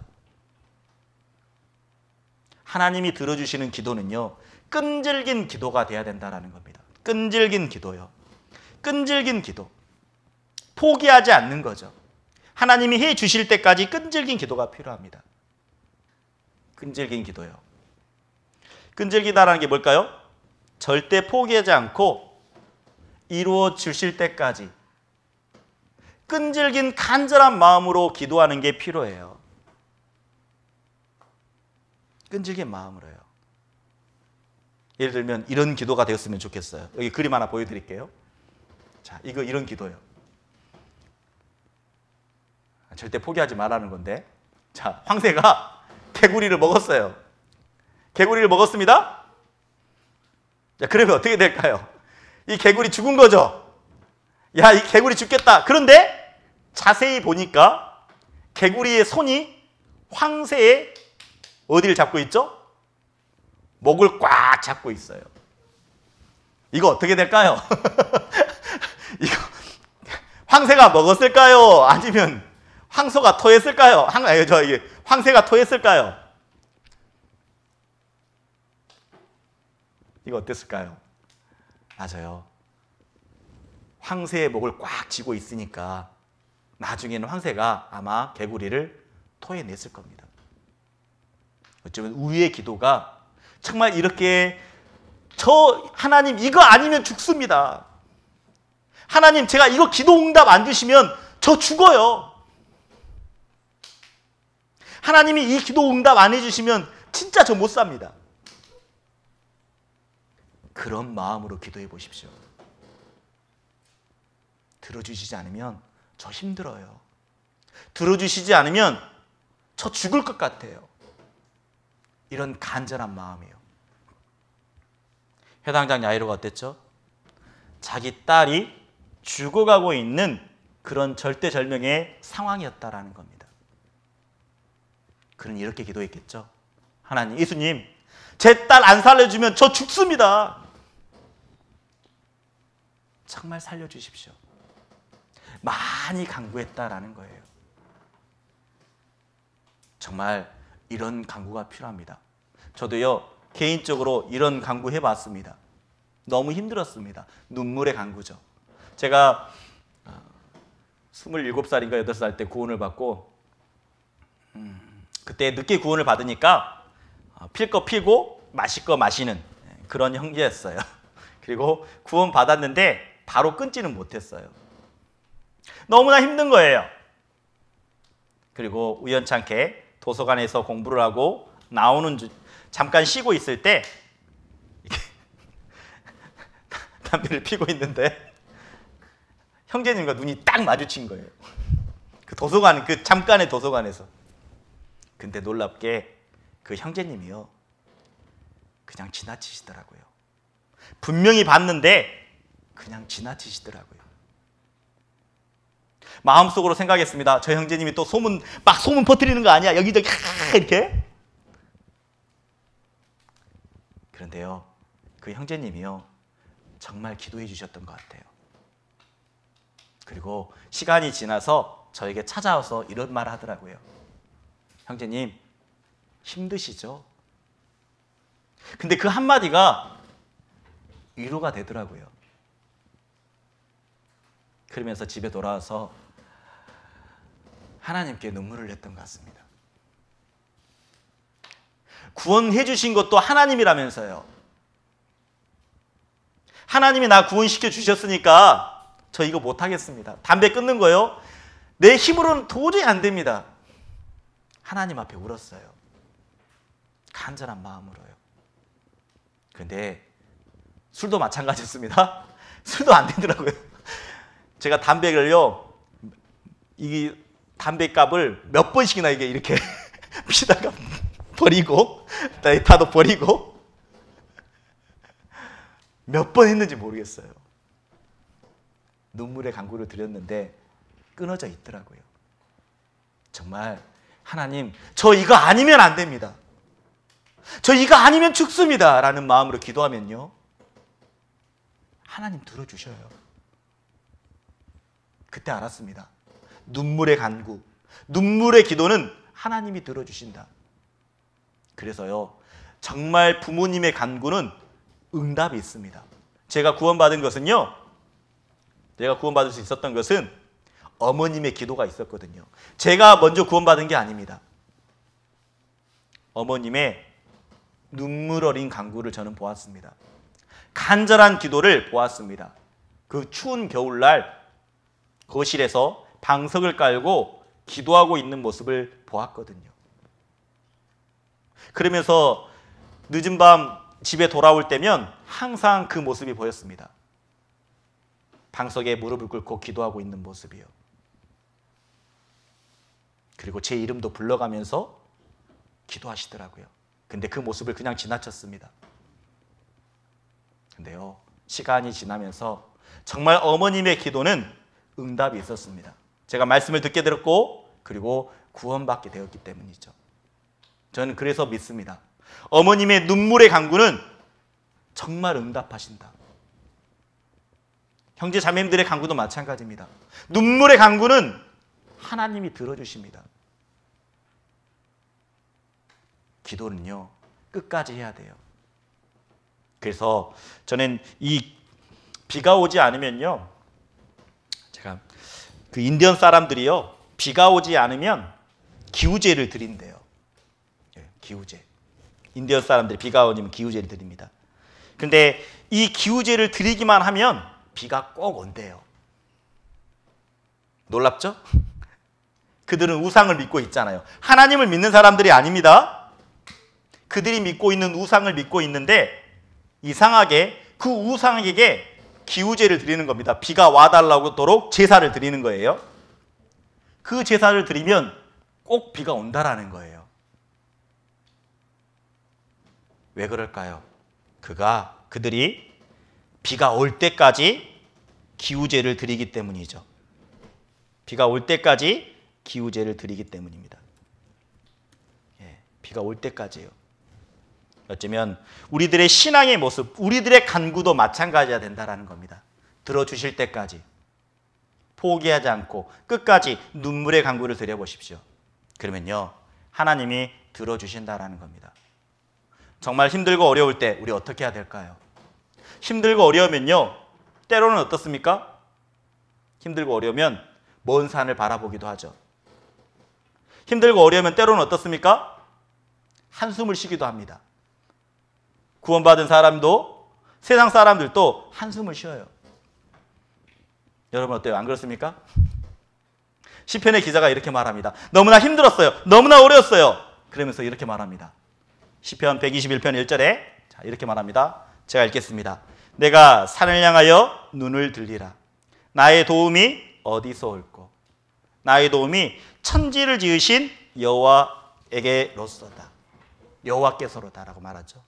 하나님이 들어주시는 기도는요, 끈질긴 기도가 돼야 된다는 겁니다. 끈질긴 기도요. 끈질긴 기도. 포기하지 않는 거죠. 하나님이 해 주실 때까지 끈질긴 기도가 필요합니다. 끈질긴 기도요. 끈질기다라는 게 뭘까요? 절대 포기하지 않고 이루어 주실 때까지 끈질긴 간절한 마음으로 기도하는 게 필요해요. 끈질긴 마음으로요. 예를 들면 이런 기도가 되었으면 좋겠어요. 여기 그림 하나 보여드릴게요. 자, 이런 기도요. 절대 포기하지 말라는 건데, 자, 황새가 개구리를 먹었어요. 개구리를 먹었습니다. 자, 그러면 어떻게 될까요? 이 개구리 죽은 거죠. 야, 이 개구리 죽겠다. 그런데 자세히 보니까 개구리의 손이 황새의 어디를 잡고 있죠? 목을 꽉 잡고 있어요. 이거 어떻게 될까요? 이거 황새가 먹었을까요? 아니면 황소가 토했을까요? 황새가 토했을까요? 이거 어땠을까요? 맞아요. 황새의 목을 꽉 쥐고 있으니까 나중에는 황새가 아마 개구리를 토해냈을 겁니다. 어쩌면 우리의 기도가 정말 이렇게 하나님 이거 아니면 죽습니다. 하나님 제가 이거 기도 응답 안 주시면 저 죽어요. 하나님이 이 기도 응답 안 해주시면 진짜 저 못 삽니다. 그런 마음으로 기도해 보십시오. 들어주시지 않으면 저 힘들어요. 들어주시지 않으면 저 죽을 것 같아요. 이런 간절한 마음이에요. 해당장 야이로가 어땠죠? 자기 딸이 죽어가고 있는 그런 절대절명의 상황이었다라는 겁니다. 그는 이렇게 기도했겠죠. 하나님, 예수님, 제 딸 안 살려주면 저 죽습니다. 정말 살려주십시오. 많이 간구했다라는 거예요. 정말 이런 간구가 필요합니다. 저도요, 개인적으로 이런 간구 해봤습니다. 너무 힘들었습니다. 눈물의 간구죠. 제가 27살인가 8살 때 구원을 받고 그때 늦게 구원을 받으니까 필 거 피고 마실 거 마시는 그런 형제였어요. 그리고 구원 받았는데 바로 끊지는 못했어요. 너무나 힘든 거예요. 그리고 우연찮게 도서관에서 공부를 하고 잠깐 쉬고 있을 때 담배를 피고 있는데 형제님과 눈이 딱 마주친 거예요. 그 잠깐의 도서관에서. 근데 놀랍게 그 형제님이요, 그냥 지나치시더라고요. 분명히 봤는데 그냥 지나치시더라고요. 마음속으로 생각했습니다. 저 형제님이 또 소문 퍼뜨리는 거 아니야? 여기저기 이렇게. 그런데요, 그 형제님이요, 정말 기도해 주셨던 것 같아요. 그리고 시간이 지나서 저에게 찾아와서 이런 말을 하더라고요. 형제님, 힘드시죠? 근데 그 한마디가 위로가 되더라고요. 그러면서 집에 돌아와서 하나님께 눈물을 냈던 것 같습니다. 구원해 주신 것도 하나님이라면서요. 하나님이 나 구원시켜 주셨으니까 저 이거 못하겠습니다. 담배 끊는 거요, 내 힘으로는 도저히 안 됩니다. 하나님 앞에 울었어요. 간절한 마음으로요. 근데 술도 마찬가지였습니다. 술도 안 되더라고요. 제가 담배를요, 이 담배값을 몇 번씩이나 이렇게 피다가 버리고 라이터도 버리고 몇 번 했는지 모르겠어요. 눈물의 간구를 드렸는데 끊어져 있더라고요. 정말 하나님, 저 이거 아니면 안 됩니다. 저 이거 아니면 죽습니다. 라는 마음으로 기도하면요, 하나님 들어주셔요. 그때 알았습니다. 눈물의 간구, 눈물의 기도는 하나님이 들어주신다. 그래서요, 정말 부모님의 간구는 응답이 있습니다. 제가 구원받은 것은요, 제가 구원받을 수 있었던 것은 어머님의 기도가 있었거든요. 제가 먼저 구원받은 게 아닙니다. 어머님의 눈물 어린 간구를 저는 보았습니다. 간절한 기도를 보았습니다. 그 추운 겨울날 거실에서 방석을 깔고 기도하고 있는 모습을 보았거든요. 그러면서 늦은 밤 집에 돌아올 때면 항상 그 모습이 보였습니다. 방석에 무릎을 꿇고 기도하고 있는 모습이요. 그리고 제 이름도 불러가면서 기도하시더라고요. 근데 그 모습을 그냥 지나쳤습니다. 근데요, 시간이 지나면서 정말 어머님의 기도는 응답이 있었습니다. 제가 말씀을 듣게 들었고 그리고 구원받게 되었기 때문이죠. 저는 그래서 믿습니다. 어머님의 눈물의 간구는 정말 응답하신다. 형제 자매님들의 간구도 마찬가지입니다. 눈물의 간구는 하나님이 들어주십니다. 기도는요, 끝까지 해야 돼요. 그래서 저는 이 비가 오지 않으면요, 제가 그 인디언 사람들이요, 비가 오지 않으면 기우제를 드린대요. 기우제. 인디언 사람들이 비가 오면 기우제를 드립니다. 근데 이 기우제를 드리기만 하면 비가 꼭 온대요. 놀랍죠? 그들은 우상을 믿고 있잖아요. 하나님을 믿는 사람들이 아닙니다. 그들이 믿고 있는 우상을 믿고 있는데 이상하게 그 우상에게 기우제를 드리는 겁니다. 비가 와달라고도록 제사를 드리는 거예요. 그 제사를 드리면 꼭 비가 온다라는 거예요. 왜 그럴까요? 그들이 비가 올 때까지 기우제를 드리기 때문이죠. 비가 올 때까지 기우제를 드리기 때문입니다. 비가 올 때까지요. 어쩌면 우리들의 신앙의 모습, 우리들의 간구도 마찬가지가 된다는 겁니다. 들어주실 때까지 포기하지 않고 끝까지 눈물의 간구를 드려보십시오. 그러면요, 하나님이 들어주신다는 겁니다. 정말 힘들고 어려울 때 우리 어떻게 해야 될까요? 힘들고 어려우면요, 때로는 어떻습니까? 힘들고 어려우면 먼 산을 바라보기도 하죠. 힘들고 어려우면 때로는 어떻습니까? 한숨을 쉬기도 합니다. 구원받은 사람도 세상 사람들도 한숨을 쉬어요. 여러분 어때요? 안 그렇습니까? 시편의 기자가 이렇게 말합니다. 너무나 힘들었어요. 너무나 어려웠어요. 그러면서 이렇게 말합니다. 시편 121편 1절에 이렇게 말합니다. 제가 읽겠습니다. 내가 산을 향하여 눈을 들리라. 나의 도움이 어디서 올꼬? 나의 도움이 천지를 지으신 여호와에게로소다. 여호와께서로다라고 말하죠.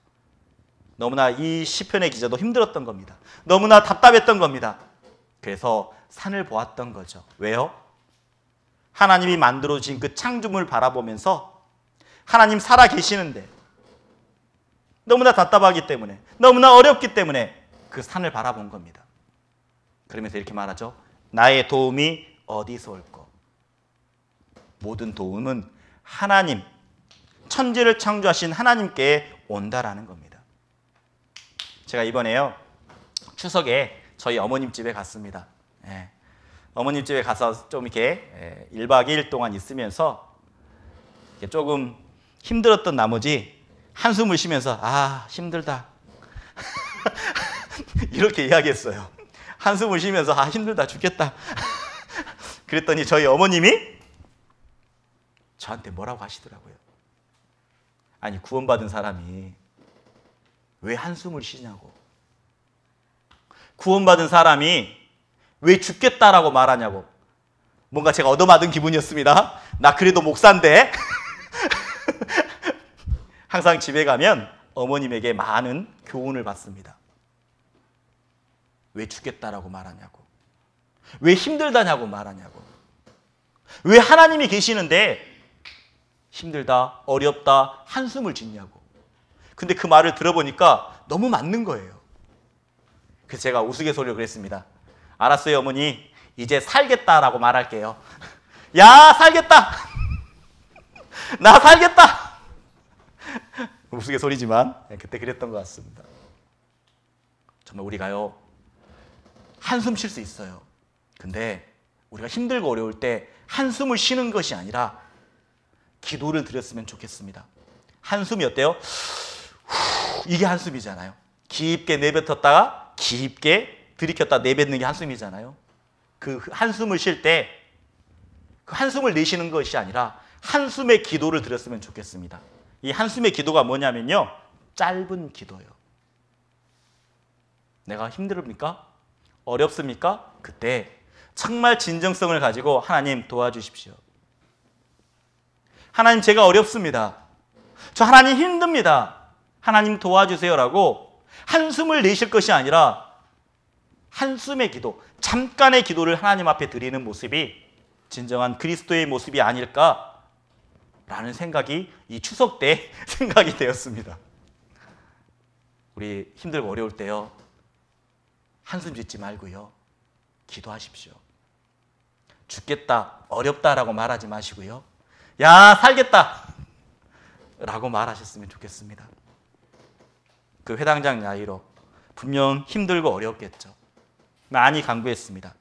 너무나 이 시편의 기자도 힘들었던 겁니다. 너무나 답답했던 겁니다. 그래서 산을 보았던 거죠. 왜요? 하나님이 만들어주신 그 창조물을 바라보면서 하나님 살아 계시는데 너무나 답답하기 때문에, 너무나 어렵기 때문에 그 산을 바라본 겁니다. 그러면서 이렇게 말하죠. 나의 도움이 어디서 올꼬? 모든 도움은 하나님, 천지를 창조하신 하나님께 온다라는 겁니다. 제가 이번에요, 추석에 저희 어머님 집에 갔습니다. 어머님 집에 가서 좀 이렇게 1박 2일 동안 있으면서 조금 힘들었던 나머지 한숨을 쉬면서 힘들다 이렇게 이야기했어요. 한숨을 쉬면서 힘들다 죽겠다 그랬더니 저희 어머님이 저한테 뭐라고 하시더라고요. 아니, 구원받은 사람이 왜 한숨을 쉬냐고, 구원받은 사람이 왜 죽겠다라고 말하냐고. 뭔가 제가 얻어맞은 기분이었습니다. 나 그래도 목사인데 항상 집에 가면 어머님에게 많은 교훈을 받습니다. 왜 죽겠다라고 말하냐고, 왜 힘들다냐고 말하냐고, 왜 하나님이 계시는데 힘들다, 어렵다, 한숨을 짓냐고. 근데 그 말을 들어보니까 너무 맞는 거예요. 그래서 제가 우스갯소리로 그랬습니다. 알았어요, 어머니. 이제 살겠다라고 말할게요. 야, 살겠다. 나 살겠다. 우스갯소리지만 그때 그랬던 것 같습니다. 정말 우리가요, 한숨 쉴 수 있어요. 근데 우리가 힘들고 어려울 때 한숨을 쉬는 것이 아니라 기도를 드렸으면 좋겠습니다. 한숨이 어때요? 이게 한숨이잖아요. 깊게 내뱉었다가 깊게 들이켰다 내뱉는 게 한숨이잖아요. 그 한숨을 쉴 때 그 한숨을 내쉬는 것이 아니라 한숨의 기도를 드렸으면 좋겠습니다. 이 한숨의 기도가 뭐냐면요, 짧은 기도예요. 내가 힘듭니까? 어렵습니까? 그때 정말 진정성을 가지고 하나님 도와주십시오. 하나님, 제가 어렵습니다. 저 하나님 힘듭니다. 하나님 도와주세요라고 한숨을 내쉴 것이 아니라 한숨의 기도, 잠깐의 기도를 하나님 앞에 드리는 모습이 진정한 그리스도의 모습이 아닐까라는 생각이 이 추석 때 생각이 되었습니다. 우리 힘들고 어려울 때요, 한숨 짓지 말고요, 기도하십시오. 죽겠다, 어렵다라고 말하지 마시고요, 야, 살겠다 라고 말하셨으면 좋겠습니다. 그 회당장 야이로 분명 힘들고 어려웠겠죠. 많이 간구했습니다.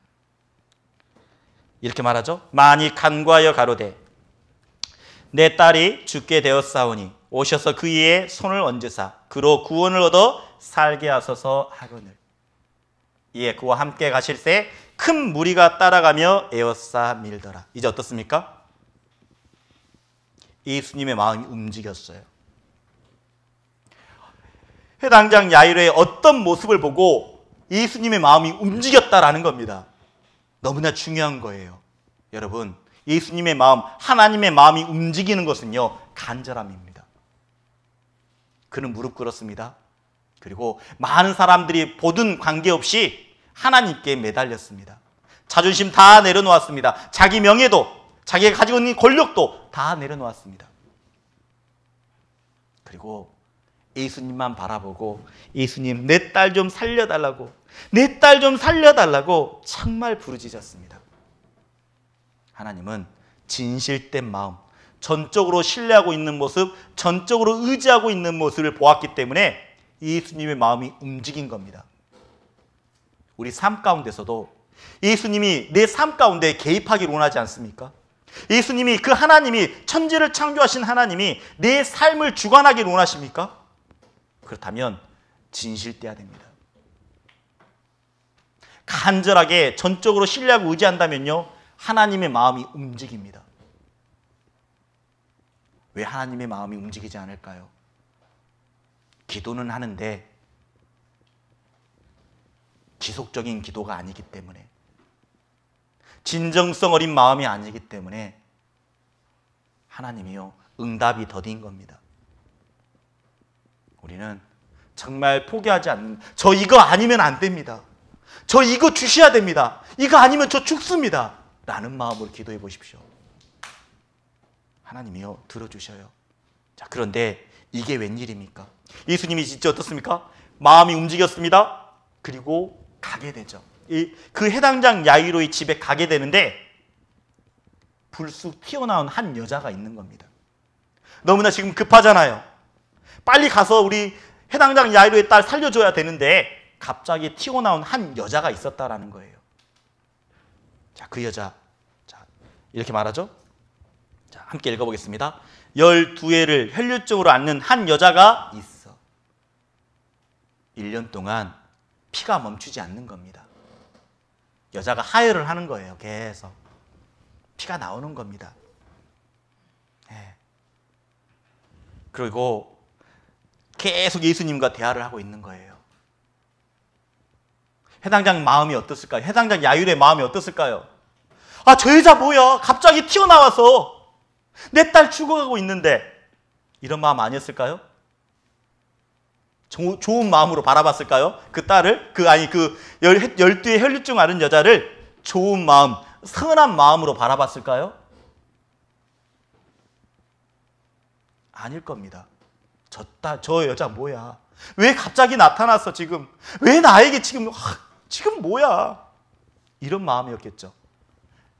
이렇게 말하죠. 많이 간구하여 가로되 내 딸이 죽게 되었사오니 오셔서 그이의 손을 얹으사 그로 구원을 얻어 살게 하소서 하거늘. 이에 그와 함께 가실새 큰 무리가 따라가며 에워싸 밀더라. 이제 어떻습니까? 예수님의 마음이 움직였어요. 회당장 야이로의 어떤 모습을 보고 예수님의 마음이 움직였다라는 겁니다. 너무나 중요한 거예요. 여러분, 예수님의 마음, 하나님의 마음이 움직이는 것은요, 간절함입니다. 그는 무릎 꿇었습니다. 그리고 많은 사람들이 보든 관계없이 하나님께 매달렸습니다. 자존심 다 내려놓았습니다. 자기 명예도, 자기가 가지고 있는 권력도 다 내려놓았습니다. 그리고 예수님만 바라보고 예수님, 내 딸 좀 살려달라고, 내 딸 좀 살려달라고 정말 부르짖었습니다. 하나님은 진실된 마음, 전적으로 신뢰하고 있는 모습, 전적으로 의지하고 있는 모습을 보았기 때문에 예수님의 마음이 움직인 겁니다. 우리 삶 가운데서도 예수님이 내 삶 가운데 개입하기를 원하지 않습니까? 예수님이, 그 하나님이, 천지를 창조하신 하나님이 내 삶을 주관하기를 원하십니까? 그렇다면 진실돼야 됩니다. 간절하게 전적으로 신뢰하고 의지한다면요, 하나님의 마음이 움직입니다. 왜 하나님의 마음이 움직이지 않을까요? 기도는 하는데 지속적인 기도가 아니기 때문에, 진정성 어린 마음이 아니기 때문에 하나님이요, 응답이 더딘 겁니다. 우리는 정말 포기하지 않는, 저 이거 아니면 안 됩니다, 저 이거 주셔야 됩니다, 이거 아니면 저 죽습니다 라는 마음으로 기도해 보십시오. 하나님이요, 들어주셔요. 자, 그런데 이게 웬일입니까? 예수님이 진짜 어떻습니까? 마음이 움직였습니다. 그리고 가게 되죠. 그 해당장 야이로의 집에 가게 되는데 불쑥 튀어나온 한 여자가 있는 겁니다. 너무나 지금 급하잖아요. 빨리 가서 우리 해당장 야이로의 딸 살려줘야 되는데 갑자기 튀어나온 한 여자가 있었다라는 거예요. 자, 그 여자, 자, 이렇게 말하죠. 자, 함께 읽어보겠습니다. 12회를 혈류증으로 앓는 한 여자가 있어. 1년 동안 피가 멈추지 않는 겁니다. 여자가 하혈을 하는 거예요. 계속 피가 나오는 겁니다. 네. 그리고 계속 예수님과 대화를 하고 있는 거예요. 해당장 마음이 어떻을까요? 해당장 야율의 마음이 어떻을까요? 아, 저 여자 뭐야? 갑자기 튀어나와서 내 딸 죽어가고 있는데, 이런 마음 아니었을까요? 좋은 마음으로 바라봤을까요? 그 딸을, 그 12의 혈류증 앓은 여자를 좋은 마음, 선한 마음으로 바라봤을까요? 아닐 겁니다. 저 여자 뭐야? 왜 갑자기 나타났어 지금? 왜 나에게 지금 뭐야? 이런 마음이었겠죠.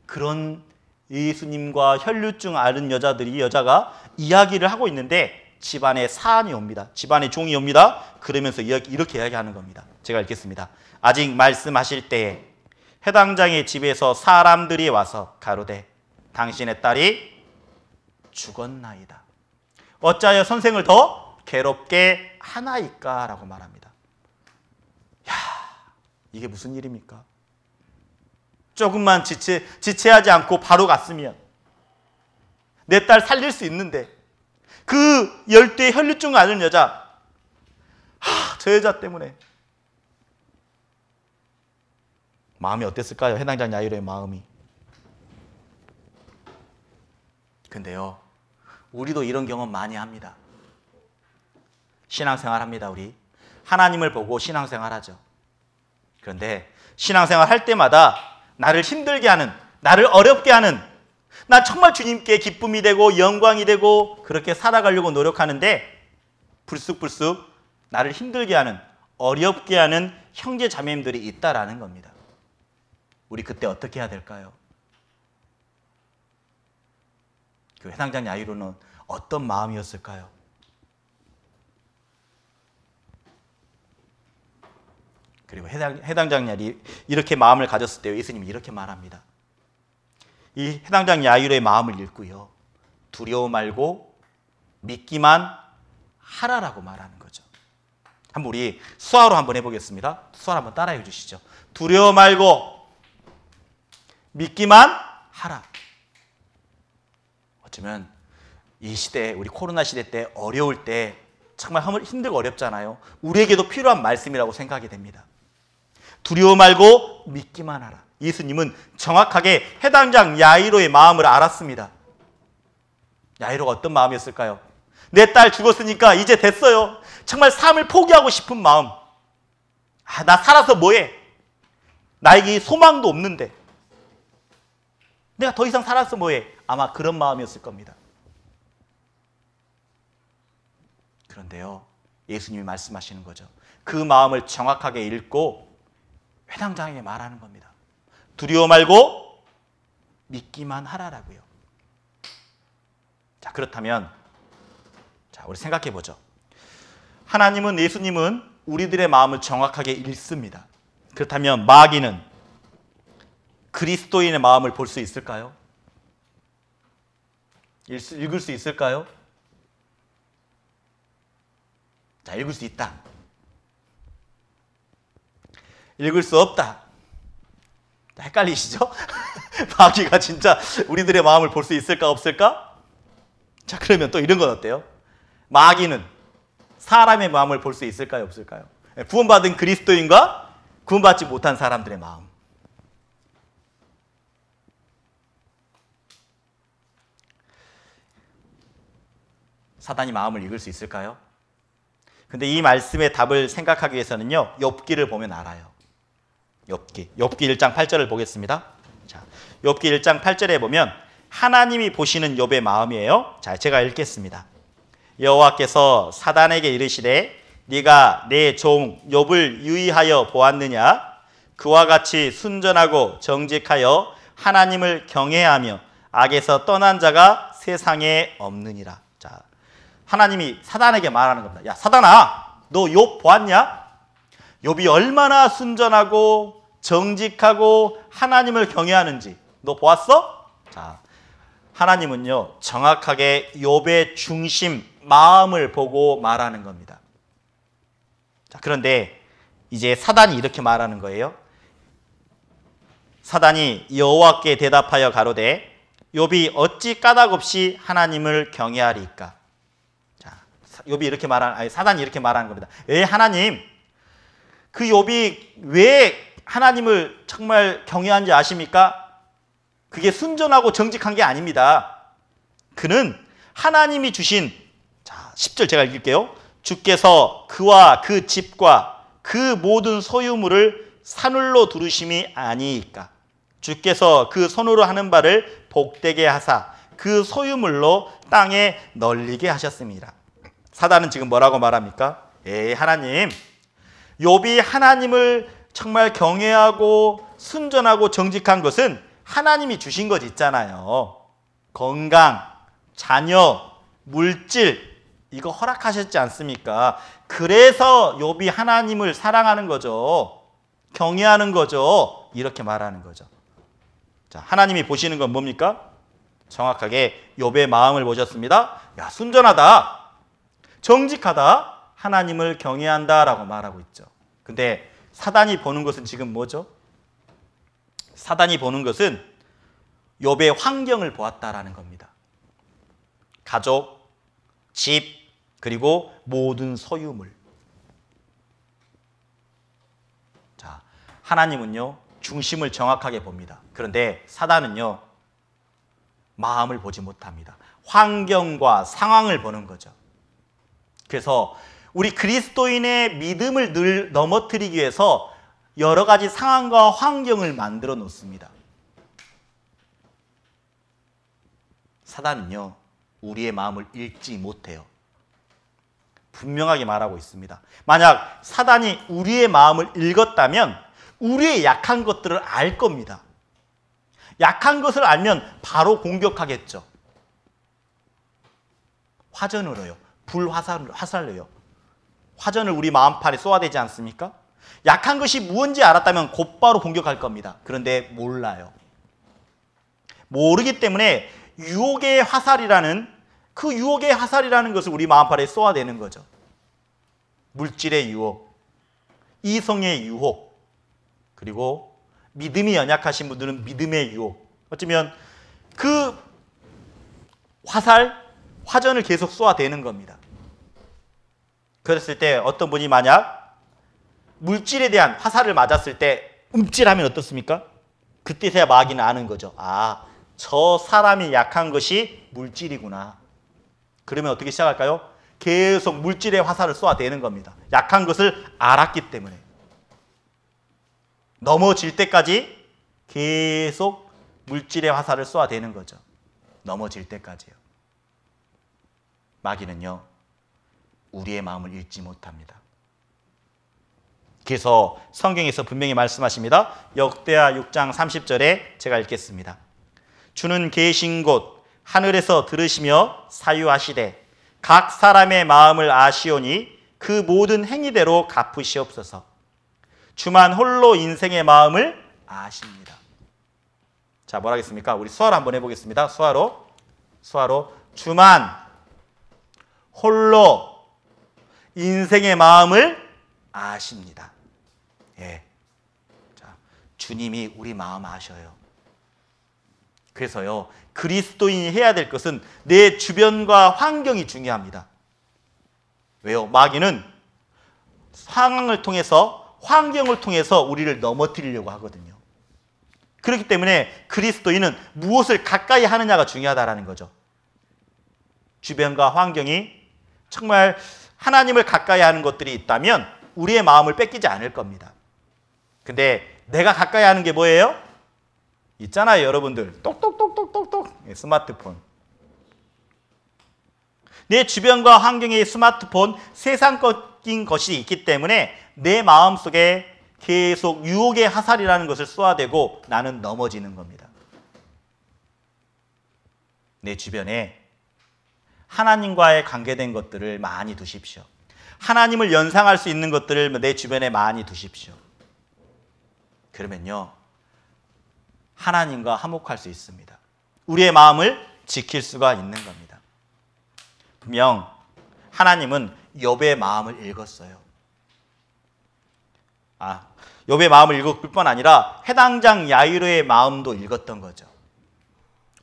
그런 예수님과 혈류증 앓은 여자가 이야기를 하고 있는데 집안에 사안이 옵니다. 집안에 종이 옵니다. 그러면서 이렇게 이야기하는 겁니다. 제가 읽겠습니다. 아직 말씀하실 때에 해당장의 집에서 사람들이 와서 가로되 당신의 딸이 죽었나이다. 어찌하여 선생을 더 괴롭게 하나이까? 라고 말합니다. 야, 이게 무슨 일입니까? 조금만 지체하지 않고 바로 갔으면 내 딸 살릴 수 있는데 그 열대 혈류증 앓는 여자, 저 여자 때문에 마음이 어땠을까요? 해당장 야이로의 마음이. 근데요, 우리도 이런 경험 많이 합니다. 신앙생활 합니다. 우리 하나님을 보고 신앙생활 하죠. 그런데 신앙생활 할 때마다 나를 힘들게 하는, 나를 어렵게 하는, 나 정말 주님께 기쁨이 되고 영광이 되고 그렇게 살아가려고 노력하는데 불쑥불쑥 나를 힘들게 하는, 어렵게 하는 형제 자매님들이 있다라는 겁니다. 우리 그때 어떻게 해야 될까요? 그 해당장 야이로는 어떤 마음이었을까요? 그리고 해당장 야이 이렇게 마음을 가졌을 때 예수님이 이렇게 말합니다. 이 해당장 야이로의 마음을 읽고요, 두려워 말고 믿기만 하라라고 말하는 거죠. 한번 우리 수화로 한번 해보겠습니다. 수화로 한번 따라해 주시죠. 두려워 말고 믿기만 하라. 어쩌면 이 시대, 우리 코로나 시대 때 어려울 때 정말 힘들고 어렵잖아요. 우리에게도 필요한 말씀이라고 생각이 됩니다. 두려워 말고 믿기만 하라. 예수님은 정확하게 해당장 야이로의 마음을 알았습니다. 야이로가 어떤 마음이었을까요? 내 딸 죽었으니까 이제 됐어요. 정말 삶을 포기하고 싶은 마음. 나 살아서 뭐해? 나에게 소망도 없는데 내가 더 이상 살아서 뭐해? 아마 그런 마음이었을 겁니다. 그런데요, 예수님이 말씀하시는 거죠. 그 마음을 정확하게 읽고 회당장에게 말하는 겁니다. 두려워 말고 믿기만 하라라고요. 자, 그렇다면 우리 생각해 보죠. 하나님은, 예수님은 우리들의 마음을 정확하게 읽습니다. 그렇다면 마귀는 그리스도인의 마음을 볼 수 있을까요? 읽을 수 있을까요? 자, 읽을 수 있다. 읽을 수 없다. 헷갈리시죠? 마귀가 진짜 우리들의 마음을 볼 수 있을까 없을까? 자, 그러면 또 이런 건 어때요? 마귀는 사람의 마음을 볼 수 있을까요 없을까요? 구원받은 그리스도인과 구원받지 못한 사람들의 마음. 사단이 마음을 읽을 수 있을까요? 근데 이 말씀의 답을 생각하기 위해서는요, 욥기를 보면 알아요. 욥기 1장 8절을 보겠습니다. 자, 욥기 1장 8절에 보면 하나님이 보시는 욥의 마음이에요. 자, 제가 읽겠습니다. 여호와께서 사단에게 이르시되 네가 내 종 욥을 유의하여 보았느냐? 그와 같이 순전하고 정직하여 하나님을 경외하며 악에서 떠난 자가 세상에 없느니라. 자, 하나님이 사단에게 말하는 겁니다. 야, 사단아, 너 욥 보았냐? 욥이 얼마나 순전하고 정직하고 하나님을 경외하는지 너 보았어? 자, 하나님은요, 정확하게 욥의 중심, 마음을 보고 말하는 겁니다. 자, 그런데 이제 사단이 이렇게 말하는 거예요. 사단이 여호와께 대답하여 가로되 욥이 어찌 까닭없이 하나님을 경외하리까? 자, 욥이 이렇게 사단이 이렇게 말하는 겁니다. 하나님, 그 욥이 왜 하나님을 정말 경외한지 아십니까? 그게 순전하고 정직한 게 아닙니다. 그는 하나님이 주신, 자, 10절 제가 읽을게요. 주께서 그와 그 집과 그 모든 소유물을 산울로 두르심이 아니이까? 주께서 그 손으로 하는 바를 복되게 하사 그 소유물로 땅에 널리게 하셨습니다. 사단은 지금 뭐라고 말합니까? 하나님, 욥이 하나님을 정말 경외하고 순전하고 정직한 것은 하나님이 주신 것 있잖아요. 건강, 자녀, 물질, 이거 허락하셨지 않습니까? 그래서 욥이 하나님을 사랑하는 거죠. 경외하는 거죠. 이렇게 말하는 거죠. 자, 하나님이 보시는 건 뭡니까? 정확하게 욥의 마음을 보셨습니다. 야, 순전하다, 정직하다, 하나님을 경외한다라고 말하고 있죠. 근데 사단이 보는 것은 지금 뭐죠? 사단이 보는 것은 욥의 환경을 보았다라는 겁니다. 가족, 집, 그리고 모든 소유물. 자, 하나님은요, 중심을 정확하게 봅니다. 그런데 사단은요, 마음을 보지 못합니다. 환경과 상황을 보는 거죠. 그래서 우리 그리스도인의 믿음을 늘 넘어뜨리기 위해서 여러 가지 상황과 환경을 만들어 놓습니다. 사단은요, 우리의 마음을 읽지 못해요. 분명하게 말하고 있습니다. 만약 사단이 우리의 마음을 읽었다면 우리의 약한 것들을 알 겁니다. 약한 것을 알면 바로 공격하겠죠. 화전으로요. 불화살로요. 화전을 우리 마음판에 쏘아대지 않습니까? 약한 것이 무엇인지 알았다면 곧바로 공격할 겁니다. 그런데 몰라요. 모르기 때문에 유혹의 화살이라는 것을 우리 마음판에 쏘아대는 거죠. 물질의 유혹, 이성의 유혹, 그리고 믿음이 연약하신 분들은 믿음의 유혹. 어쩌면 그 화전을 계속 쏘아대는 겁니다. 그랬을 때 어떤 분이 만약 물질에 대한 화살을 맞았을 때 움찔하면 어떻습니까? 그때서야 마귀는 아는 거죠. 아, 저 사람이 약한 것이 물질이구나. 그러면 어떻게 시작할까요? 계속 물질의 화살을 쏘아대는 겁니다. 약한 것을 알았기 때문에. 넘어질 때까지 계속 물질의 화살을 쏘아대는 거죠. 넘어질 때까지요. 마귀는요, 우리의 마음을 읽지 못합니다. 그래서 성경에서 분명히 말씀하십니다. 역대하 6장 30절에 제가 읽겠습니다. 주는 계신 곳 하늘에서 들으시며 사유하시되 각 사람의 마음을 아시오니 그 모든 행위대로 갚으시옵소서. 주만 홀로 인생의 마음을 아십니다. 자, 뭐라 하겠습니까? 우리 수화로 한번 해보겠습니다. 수화로. 주만 홀로 인생의 마음을 아십니다. 예. 자, 주님이 우리 마음 아셔요. 그래서요, 그리스도인이 해야 될 것은 내 주변과 환경이 중요합니다. 왜요? 마귀는 상황을 통해서, 환경을 통해서 우리를 넘어뜨리려고 하거든요. 그렇기 때문에 그리스도인은 무엇을 가까이 하느냐가 중요하다는 거죠. 주변과 환경이 정말 하나님을 가까이 하는 것들이 있다면 우리의 마음을 뺏기지 않을 겁니다. 근데 내가 가까이 하는 게 뭐예요? 있잖아요, 여러분들. 똑똑똑똑똑똑. 스마트폰. 내 주변과 환경에 스마트폰, 세상적인 것이 있기 때문에 내 마음속에 계속 유혹의 화살이라는 것을 쏘아대고 나는 넘어지는 겁니다. 내 주변에 하나님과의 관계된 것들을 많이 두십시오. 하나님을 연상할 수 있는 것들을 내 주변에 많이 두십시오. 그러면요, 하나님과 화목할 수 있습니다. 우리의 마음을 지킬 수가 있는 겁니다. 분명 하나님은 욥의 마음을 읽었어요. 욥의 마음을 읽을 뿐 아니라 해당장 야이로의 마음도 읽었던 거죠.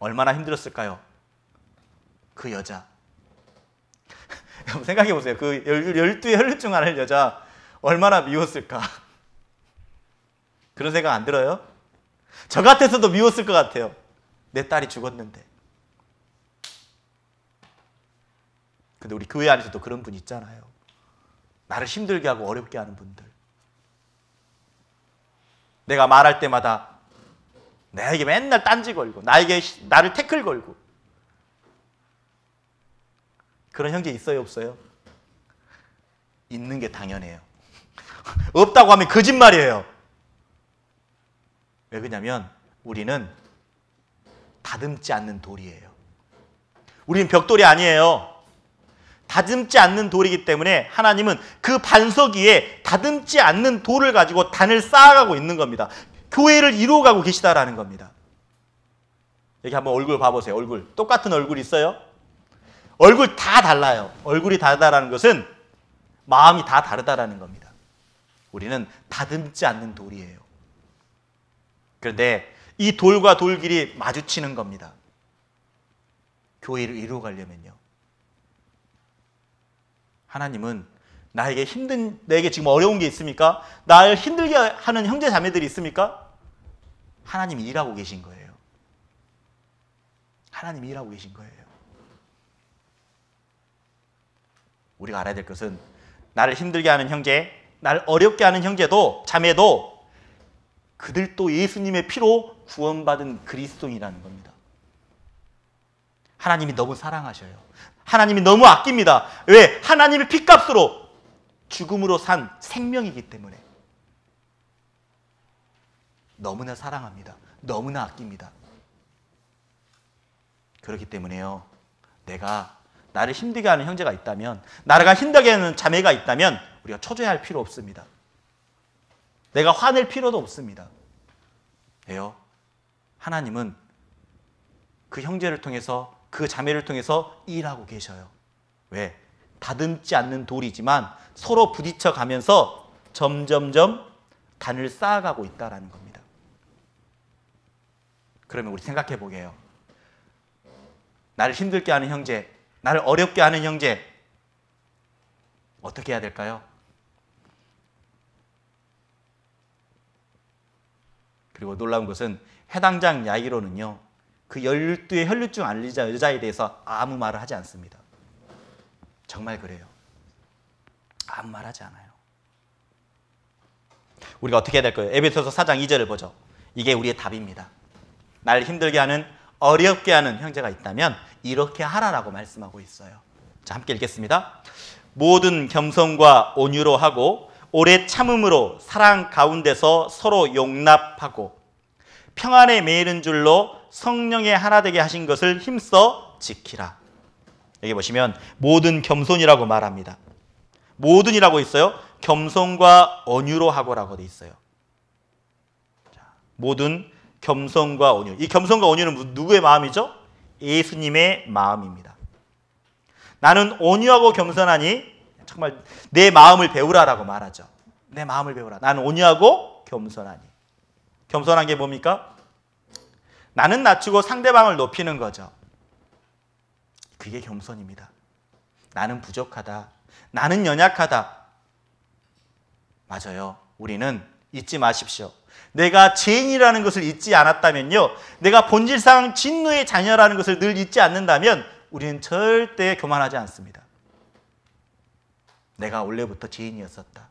얼마나 힘들었을까요? 그 여자. 생각해 보세요. 그 12의 혈육 중 하나의 여자 얼마나 미웠을까? 그런 생각 안 들어요? 저 같아서도 미웠을 것 같아요. 내 딸이 죽었는데. 근데 우리 교회 안에서도 그런 분 있잖아요. 나를 힘들게 하고 어렵게 하는 분들. 내가 말할 때마다 나에게 맨날 딴지 걸고 나를 태클 걸고. 그런 형제 있어요, 없어요? 있는 게 당연해요. 없다고 하면 거짓말이에요. 왜 그러냐면 우리는 다듬지 않는 돌이에요. 우리는 벽돌이 아니에요. 다듬지 않는 돌이기 때문에 하나님은 그 반석 위에 다듬지 않는 돌을 가지고 단을 쌓아가고 있는 겁니다. 교회를 이루어가고 계시다라는 겁니다. 여기 한번 얼굴 봐보세요. 얼굴. 똑같은 얼굴 있어요? 얼굴 다 달라요. 얼굴이 다르다는 것은 마음이 다 다르다라는 겁니다. 우리는 다듬지 않는 돌이에요. 그런데 이 돌과 돌끼리 마주치는 겁니다. 교회를 이루어가려면요. 하나님은 나에게 내게 지금 어려운 게 있습니까? 나를 힘들게 하는 형제 자매들이 있습니까? 하나님이 일하고 계신 거예요. 하나님이 일하고 계신 거예요. 우리가 알아야 될 것은 나를 힘들게 하는 형제, 나를 어렵게 하는 형제도 자매도 그들도 예수님의 피로 구원받은 그리스도인이라는 겁니다. 하나님이 너무 사랑하셔요. 하나님이 너무 아낍니다. 왜? 하나님의 피값으로 죽음으로 산 생명이기 때문에 너무나 사랑합니다. 너무나 아낍니다. 그렇기 때문에요. 내가 나를 힘들게 하는 형제가 있다면, 나를 힘들게 하는 자매가 있다면 우리가 초조해할 필요 없습니다. 내가 화낼 필요도 없습니다. 왜요? 하나님은 그 형제를 통해서, 그 자매를 통해서 일하고 계셔요. 왜? 다듬지 않는 돌이지만 서로 부딪혀 가면서 점점점 단을 쌓아가고 있다는 겁니다. 그러면 우리 생각해 보게요. 나를 힘들게 하는 형제, 나를 어렵게 하는 형제, 어떻게 해야 될까요? 그리고 놀라운 것은 해당장 야이로는요, 그 12의 혈류증 알리자 여자에 대해서 아무 말을 하지 않습니다. 정말 그래요. 아무 말 하지 않아요. 우리가 어떻게 해야 될까요? 에베소서 4장 2절을 보죠. 이게 우리의 답입니다. 나를 힘들게 하는, 어렵게 하는 형제가 있다면 이렇게 하라라고 말씀하고 있어요. 자, 함께 읽겠습니다. 모든 겸손과 온유로 하고 오래 참음으로 사랑 가운데서 서로 용납하고 평안에 매이는 줄로 성령의 하나 되게 하신 것을 힘써 지키라. 여기 보시면 모든 겸손이라고 말합니다. 모든이라고 있어요. 겸손과 온유로 하고라고 돼 있어요. 자, 모든 겸손과 온유. 이 겸손과 온유는 누구의 마음이죠? 예수님의 마음입니다. 나는 온유하고 겸손하니 정말 내 마음을 배우라라고 말하죠. 내 마음을 배우라. 나는 온유하고 겸손하니. 겸손한 게 뭡니까? 나는 낮추고 상대방을 높이는 거죠. 그게 겸손입니다. 나는 부족하다. 나는 연약하다. 맞아요. 우리는 잊지 마십시오. 내가 죄인이라는 것을 잊지 않았다면요, 내가 본질상 진노의 자녀라는 것을 늘 잊지 않는다면 우리는 절대 교만하지 않습니다. 내가 원래부터 죄인이었었다.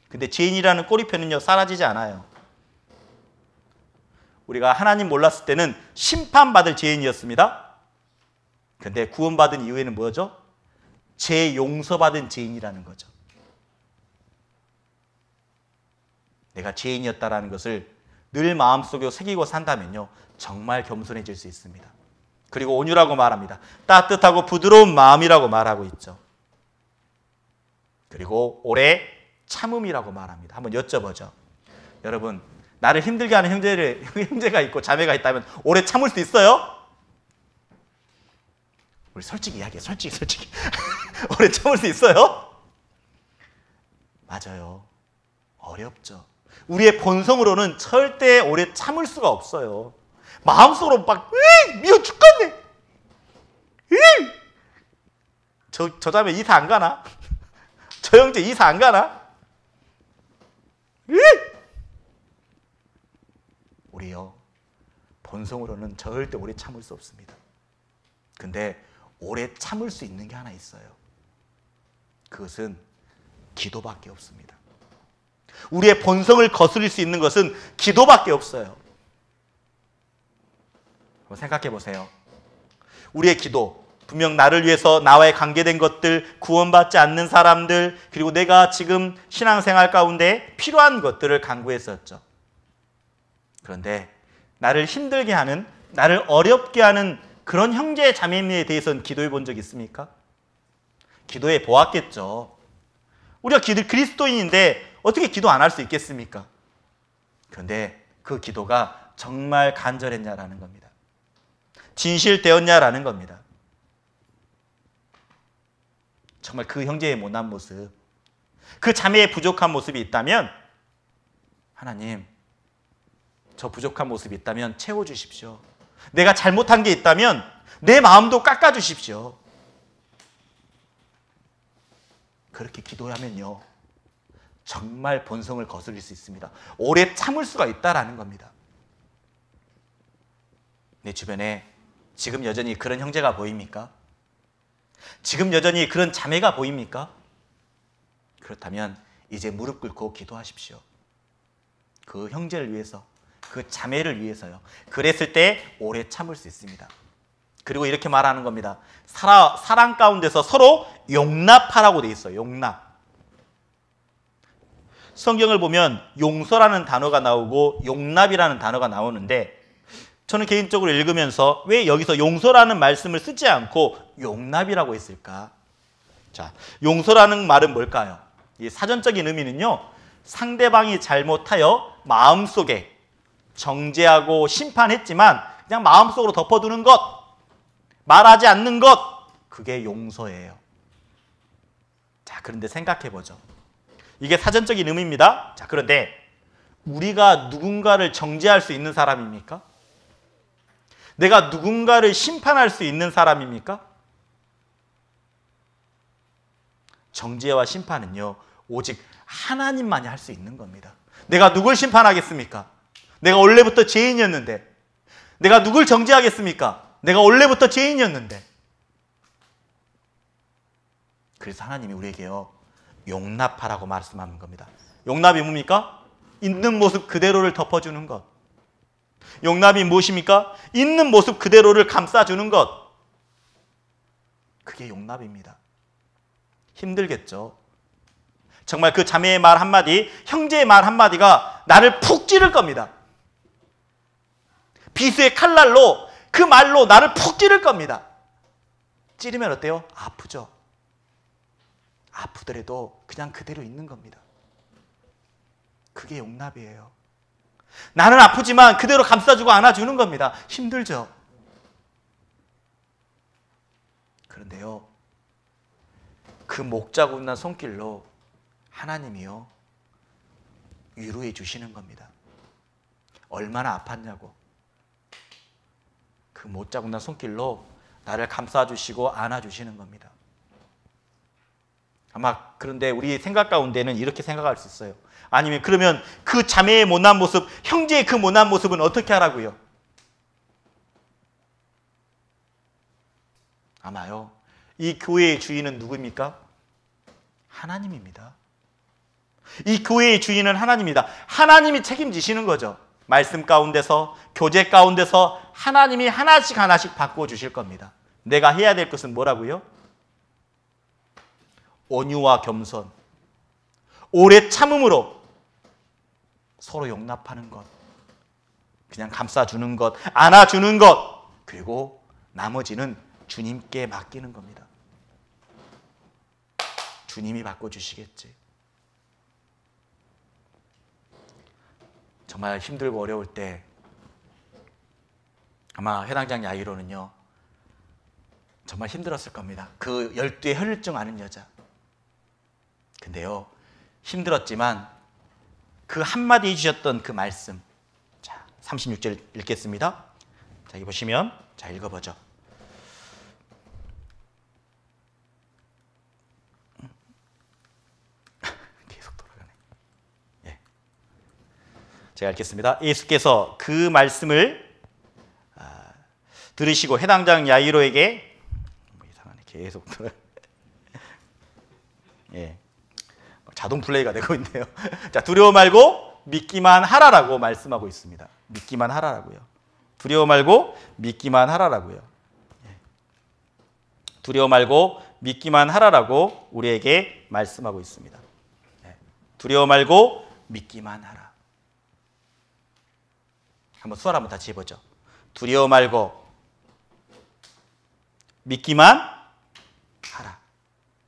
근데 죄인이라는 꼬리표는요, 사라지지 않아요. 우리가 하나님 몰랐을 때는 심판받을 죄인이었습니다. 근데 구원받은 이후에는 뭐죠? 죄 용서받은 죄인이라는 거죠. 내가 죄인이었다라는 것을 늘 마음속에 새기고 산다면요, 정말 겸손해질 수 있습니다. 그리고 온유라고 말합니다. 따뜻하고 부드러운 마음이라고 말하고 있죠. 그리고 오래 참음이라고 말합니다. 한번 여쭤보죠. 여러분, 나를 힘들게 하는 형제가 있고 자매가 있다면 오래 참을 수 있어요? 우리 솔직히 이야기해. 솔직히. 오래 참을 수 있어요? 맞아요. 어렵죠. 우리의 본성으로는 절대 오래 참을 수가 없어요. 마음속으로 막 미워 죽겠네. 저 자매 이사 안 가나? 저 형제 이사 안 가나? 우리요, 본성으로는 절대 오래 참을 수 없습니다. 근데 오래 참을 수 있는 게 하나 있어요. 그것은 기도밖에 없습니다. 우리의 본성을 거스릴 수 있는 것은 기도밖에 없어요. 한번 생각해 보세요. 우리의 기도, 분명 나를 위해서 나와의 관계된 것들, 구원받지 않는 사람들, 그리고 내가 지금 신앙생활 가운데 필요한 것들을 간구했었죠. 그런데 나를 힘들게 하는, 나를 어렵게 하는 그런 형제 자매에 대해서는 기도해 본 적 있습니까? 기도해 보았겠죠. 우리가 그리스도인인데 어떻게 기도 안 할 수 있겠습니까? 그런데 그 기도가 정말 간절했냐라는 겁니다. 진실되었냐라는 겁니다. 정말 그 형제의 못난 모습, 그 자매의 부족한 모습이 있다면 하나님, 저 부족한 모습이 있다면 채워주십시오. 내가 잘못한 게 있다면 내 마음도 깎아주십시오. 그렇게 기도하면요, 정말 본성을 거스릴 수 있습니다. 오래 참을 수가 있다라는 겁니다. 내 주변에 지금 여전히 그런 형제가 보입니까? 지금 여전히 그런 자매가 보입니까? 그렇다면 이제 무릎 꿇고 기도하십시오. 그 형제를 위해서, 그 자매를 위해서요. 그랬을 때 오래 참을 수 있습니다. 그리고 이렇게 말하는 겁니다. 사랑 가운데서 서로 용납하라고 돼 있어요. 용납. 성경을 보면 용서라는 단어가 나오고 용납이라는 단어가 나오는데, 저는 개인적으로 읽으면서 왜 여기서 용서라는 말씀을 쓰지 않고 용납이라고 했을까? 자, 용서라는 말은 뭘까요? 이 사전적인 의미는요, 상대방이 잘못하여 마음속에 정죄하고 심판했지만 그냥 마음속으로 덮어두는 것, 말하지 않는 것, 그게 용서예요. 자, 그런데 생각해보죠. 이게 사전적인 의미입니다. 자, 그런데 우리가 누군가를 정죄할 수 있는 사람입니까? 내가 누군가를 심판할 수 있는 사람입니까? 정죄와 심판은요, 오직 하나님만이 할 수 있는 겁니다. 내가 누굴 심판하겠습니까? 내가 원래부터 죄인이었는데. 내가 누굴 정죄하겠습니까? 내가 원래부터 죄인이었는데. 그래서 하나님이 우리에게요, 용납하라고 말씀하는 겁니다. 용납이 뭡니까? 있는 모습 그대로를 덮어주는 것. 용납이 무엇입니까? 있는 모습 그대로를 감싸주는 것. 그게 용납입니다. 힘들겠죠. 정말 그 자매의 말 한마디, 형제의 말 한마디가 나를 푹 찌를 겁니다. 비수의 칼날로, 그 말로 나를 푹 찌를 겁니다. 찌르면 어때요? 아프죠. 아프더라도 그냥 그대로 있는 겁니다. 그게 용납이에요. 나는 아프지만 그대로 감싸주고 안아주는 겁니다. 힘들죠. 그런데요, 그 목자국난 손길로 하나님이요, 위로해 주시는 겁니다. 얼마나 아팠냐고. 그 목자국난 손길로 나를 감싸주시고 안아주시는 겁니다. 아마 그런데 우리 생각 가운데는 이렇게 생각할 수 있어요. 아니면 그러면 그 자매의 못난 모습, 형제의 그 못난 모습은 어떻게 하라고요? 아마요, 이 교회의 주인은 누구입니까? 하나님입니다. 이 교회의 주인은 하나님입니다. 하나님이 책임지시는 거죠. 말씀 가운데서, 교제 가운데서 하나님이 하나씩 하나씩 바꿔주실 겁니다. 내가 해야 될 것은 뭐라고요? 온유와 겸손, 오래 참음으로 서로 용납하는 것, 그냥 감싸주는 것, 안아주는 것, 그리고 나머지는 주님께 맡기는 겁니다. 주님이 바꿔주시겠지. 정말 힘들고 어려울 때 아마 해당장 야이로는요, 정말 힘들었을 겁니다. 그 12의 혈류증 아는 여자. 근데요, 힘들었지만 그 한마디 해주셨던 그 말씀. 자, 36절 읽겠습니다. 자, 여기 보시면, 자, 읽어보죠. 계속 돌아가네. 예. 제가 읽겠습니다. 예수께서 그 말씀을 들으시고 해당장 야이로에게, 이상하네, 계속 돌아. 예. 자동 플레이가 되고 있네요. 자, 두려워 말고 믿기만 하라라고 말씀하고 있습니다. 믿기만 하라라고요. 두려워 말고 믿기만 하라라고요. 두려워 말고 믿기만 하라라고 우리에게 말씀하고 있습니다. 두려워 말고 믿기만 하라. 한번 수월 한번 다시 해보죠. 두려워 말고 믿기만 하라.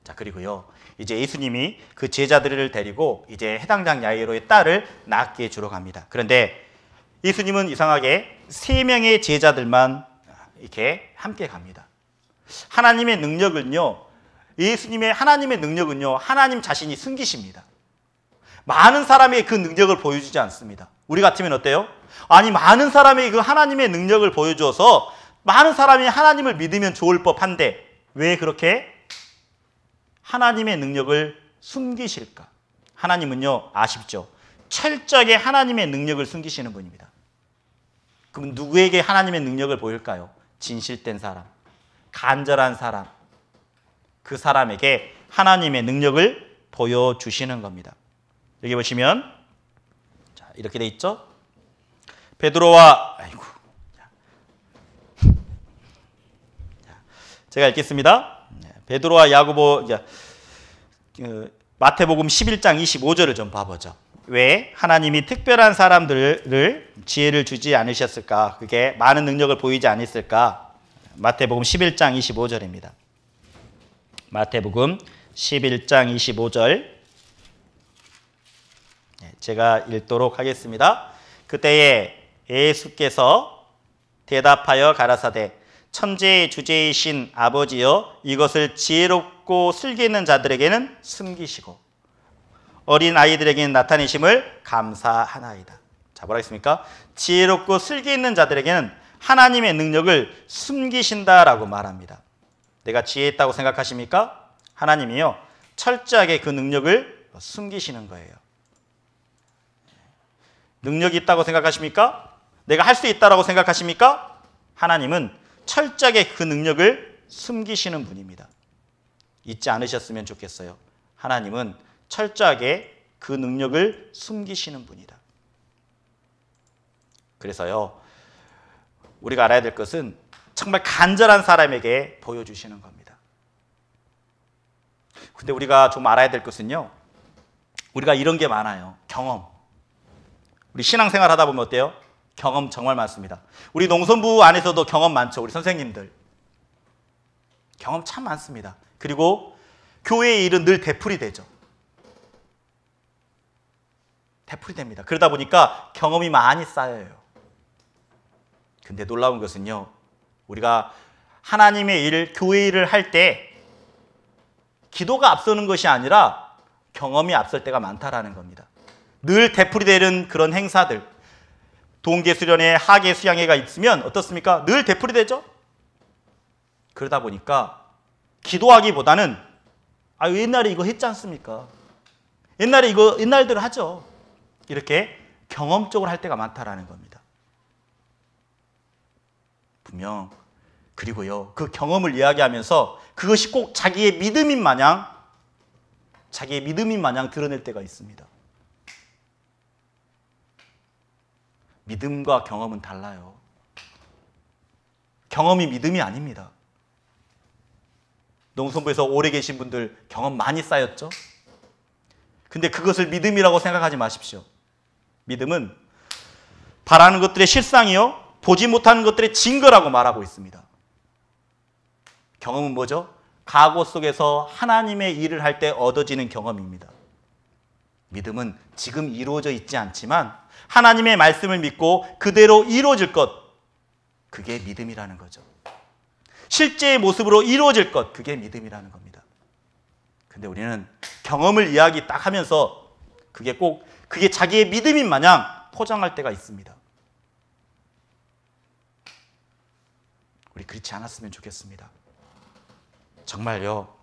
자, 그리고요, 이제 예수님이 그 제자들을 데리고 이제 해당장 야이로의 딸을 낳게 주러 갑니다. 그런데 예수님은 이상하게 3명의 제자들만 이렇게 함께 갑니다. 하나님의 능력은요, 예수님의 하나님의 능력은요, 하나님 자신이 숨기십니다. 많은 사람에게 그 능력을 보여주지 않습니다. 우리 같으면 어때요? 아니, 많은 사람에게 그 하나님의 능력을 보여줘서 많은 사람이 하나님을 믿으면 좋을 법한데 왜 그렇게 하나님의 능력을 숨기실까? 하나님은요, 아십죠? 철저하게 하나님의 능력을 숨기시는 분입니다. 그럼 누구에게 하나님의 능력을 보일까요? 진실된 사람, 간절한 사람, 그 사람에게 하나님의 능력을 보여주시는 겁니다. 여기 보시면 자, 이렇게 돼 있죠? 베드로와 제가 읽겠습니다. 베드로와 야고보, 마태복음 11장 25절을 좀 봐보죠. 왜 하나님이 특별한 사람들을 지혜를 주지 않으셨을까? 그게 많은 능력을 보이지 않았을까? 마태복음 11장 25절입니다. 마태복음 11장 25절 제가 읽도록 하겠습니다. 그때에 예수께서 대답하여 가라사대 천재의 주제이신 아버지여 이것을 지혜롭고 슬기 있는 자들에게는 숨기시고 어린 아이들에게는 나타내심을 감사하나이다. 자, 뭐라 했습니까? 지혜롭고 슬기 있는 자들에게는 하나님의 능력을 숨기신다라고 말합니다. 내가 지혜 있다고 생각하십니까? 하나님이요, 철저하게 그 능력을 숨기시는 거예요. 능력이 있다고 생각하십니까? 내가 할 수 있다고 생각하십니까? 하나님은 철저하게 그 능력을 숨기시는 분입니다. 잊지 않으셨으면 좋겠어요. 하나님은 철저하게 그 능력을 숨기시는 분이다. 그래서요, 우리가 알아야 될 것은 정말 간절한 사람에게 보여주시는 겁니다. 근데 우리가 좀 알아야 될 것은요, 우리가 이런 게 많아요. 경험. 우리 신앙생활 하다 보면 어때요? 경험 정말 많습니다. 우리 농선부 안에서도 경험 많죠. 우리 선생님들. 경험 참 많습니다. 그리고 교회의 일은 늘 되풀이 되죠. 되풀이 됩니다. 그러다 보니까 경험이 많이 쌓여요. 근데 놀라운 것은요, 우리가 하나님의 일, 교회 일을 할 때 기도가 앞서는 것이 아니라 경험이 앞설 때가 많다라는 겁니다. 늘 되풀이되는 그런 행사들, 동계수련회, 하계수양회가 있으면 어떻습니까? 늘 되풀이되죠? 그러다 보니까 기도하기보다는 옛날에 이거 했지 않습니까? 옛날에 이거 옛날대로 하죠. 이렇게 경험적으로 할 때가 많다라는 겁니다. 분명 그리고요, 그 경험을 이야기하면서 그것이 꼭 자기의 믿음인 마냥 드러낼 때가 있습니다. 믿음과 경험은 달라요. 경험이 믿음이 아닙니다. 농성부에서 오래 계신 분들 경험 많이 쌓였죠? 근데 그것을 믿음이라고 생각하지 마십시오. 믿음은 바라는 것들의 실상이요, 보지 못하는 것들의 증거라고 말하고 있습니다. 경험은 뭐죠? 과거 속에서 하나님의 일을 할 때 얻어지는 경험입니다. 믿음은 지금 이루어져 있지 않지만 하나님의 말씀을 믿고 그대로 이루어질 것, 그게 믿음이라는 거죠. 실제의 모습으로 이루어질 것, 그게 믿음이라는 겁니다. 근데 우리는 경험을 이야기 딱 하면서 그게 자기의 믿음인 마냥 포장할 때가 있습니다. 우리 그렇지 않았으면 좋겠습니다. 정말요,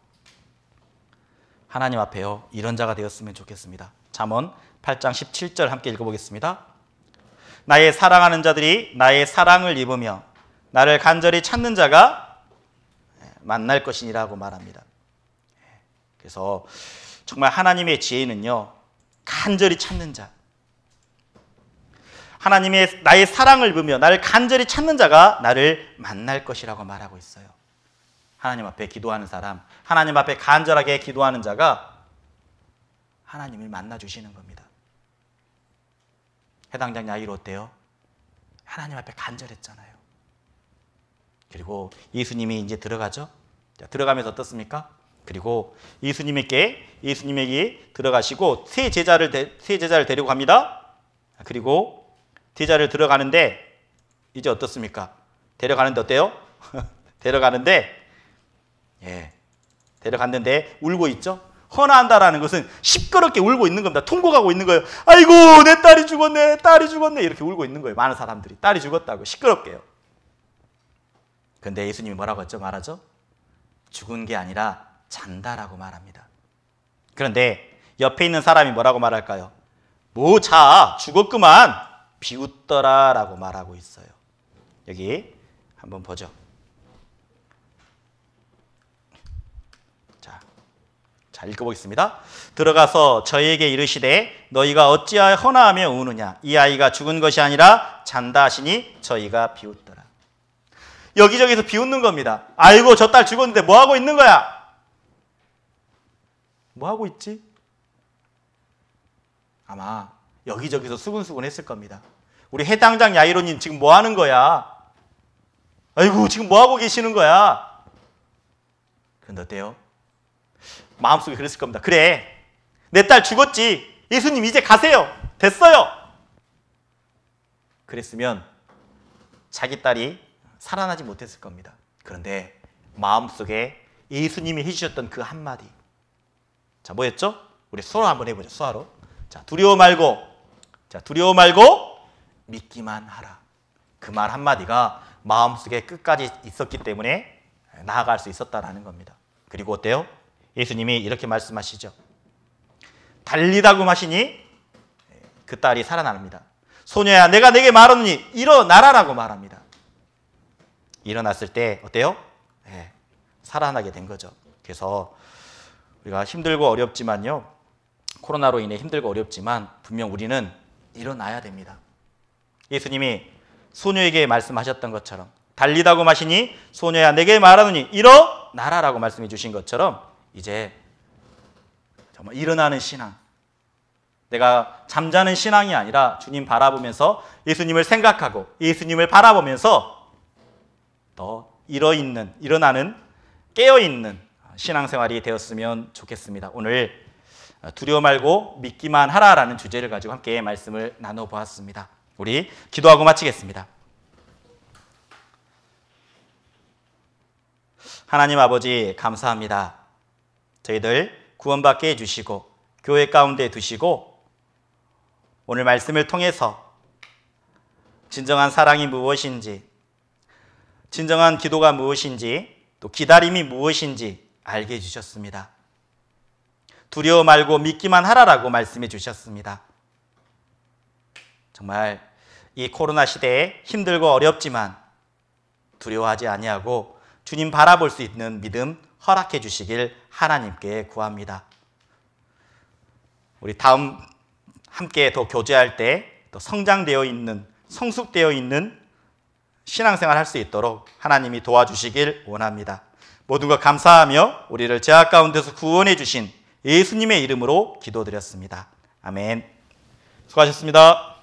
하나님 앞에요, 이런 자가 되었으면 좋겠습니다. 잠언 8장 17절 함께 읽어보겠습니다. 나의 사랑하는 자들이 나의 사랑을 입으며 나를 간절히 찾는 자가 만날 것이니라고 말합니다. 그래서 정말 하나님의 지혜는요, 간절히 찾는 자, 나의 사랑을 입으며 나를 간절히 찾는 자가 나를 만날 것이라고 말하고 있어요. 하나님 앞에 기도하는 사람, 하나님 앞에 간절하게 기도하는 자가 하나님을 만나주시는 겁니다. 해당장 야이로 어때요? 하나님 앞에 간절했잖아요. 그리고 예수님이 이제 들어가죠. 자, 들어가면서 어떻습니까? 그리고 예수님에게 들어가시고 세 제자를 데리고 갑니다. 그리고 제자를 들어가는데 이제 어떻습니까? 데려가는데 어때요? 데려갔는데 울고 있죠. 헌화한다라는 것은 시끄럽게 울고 있는 겁니다. 통곡하고 있는 거예요. 아이고 내 딸이 죽었네, 딸이 죽었네, 이렇게 울고 있는 거예요. 많은 사람들이 딸이 죽었다고 시끄럽게요. 근데 예수님이 뭐라고 했죠? 말하죠? 죽은 게 아니라 잔다라고 말합니다. 그런데 옆에 있는 사람이 뭐라고 말할까요? 뭐 자, 죽었구만, 비웃더라 라고 말하고 있어요. 여기 한번 보죠. 자, 읽어보겠습니다. 들어가서 저희에게 이르시되 너희가 어찌하여 헌화하며 우느냐, 이 아이가 죽은 것이 아니라 잔다 하시니 저희가 비웃더라. 여기저기서 비웃는 겁니다. 아이고 저 딸 죽었는데 뭐 하고 있는 거야? 뭐 하고 있지? 아마 여기저기서 수근수근 했을 겁니다. 우리 해당장 야이로님 지금 뭐 하는 거야? 아이고 지금 뭐 하고 계시는 거야? 그런데 어때요? 마음속에 그랬을 겁니다. 그래, 내 딸 죽었지, 예수님 이제 가세요, 됐어요. 그랬으면 자기 딸이 살아나지 못했을 겁니다. 그런데 마음속에 예수님이 해주셨던 그 한마디, 자 뭐였죠? 우리 수화로 한번 해보죠. 수화로. 자, 두려워 말고 믿기만 하라. 그 말 한마디가 마음속에 끝까지 있었기 때문에 나아갈 수 있었다라는 겁니다. 그리고 어때요? 예수님이 이렇게 말씀하시죠. 달리다고 하시니 그 딸이 살아납니다. 소녀야 내가 네게 말하노니 일어나라라고 말합니다. 일어났을 때 어때요? 살아나게 된 거죠. 그래서 우리가 힘들고 어렵지만요, 코로나로 인해 힘들고 어렵지만 분명 우리는 일어나야 됩니다. 예수님이 소녀에게 말씀하셨던 것처럼 달리다고 하시니 소녀야 내게 말하노니 일어나라라고 말씀해 주신 것처럼 이제 정말 일어나는 신앙, 내가 잠자는 신앙이 아니라 주님 바라보면서 예수님을 생각하고 예수님을 바라보면서 더 일어나는 깨어있는 신앙생활이 되었으면 좋겠습니다. 오늘 두려워 말고 믿기만 하라라는 주제를 가지고 함께 말씀을 나눠보았습니다. 우리 기도하고 마치겠습니다. 하나님 아버지 감사합니다. 저희들 구원받게 해주시고 교회 가운데 두시고 오늘 말씀을 통해서 진정한 사랑이 무엇인지, 진정한 기도가 무엇인지, 또 기다림이 무엇인지 알게 해주셨습니다. 두려워 말고 믿기만 하라라고 말씀해 주셨습니다. 정말 이 코로나 시대에 힘들고 어렵지만 두려워하지 아니하고 주님 바라볼 수 있는 믿음 허락해 주시길 하나님께 구합니다. 우리 다음 함께 더 교제할 때 또 성장되어 있는, 성숙되어 있는 신앙생활 할 수 있도록 하나님이 도와주시길 원합니다. 모든 것 감사하며 우리를 죄악 가운데서 구원해 주신 예수님의 이름으로 기도드렸습니다. 아멘. 수고하셨습니다.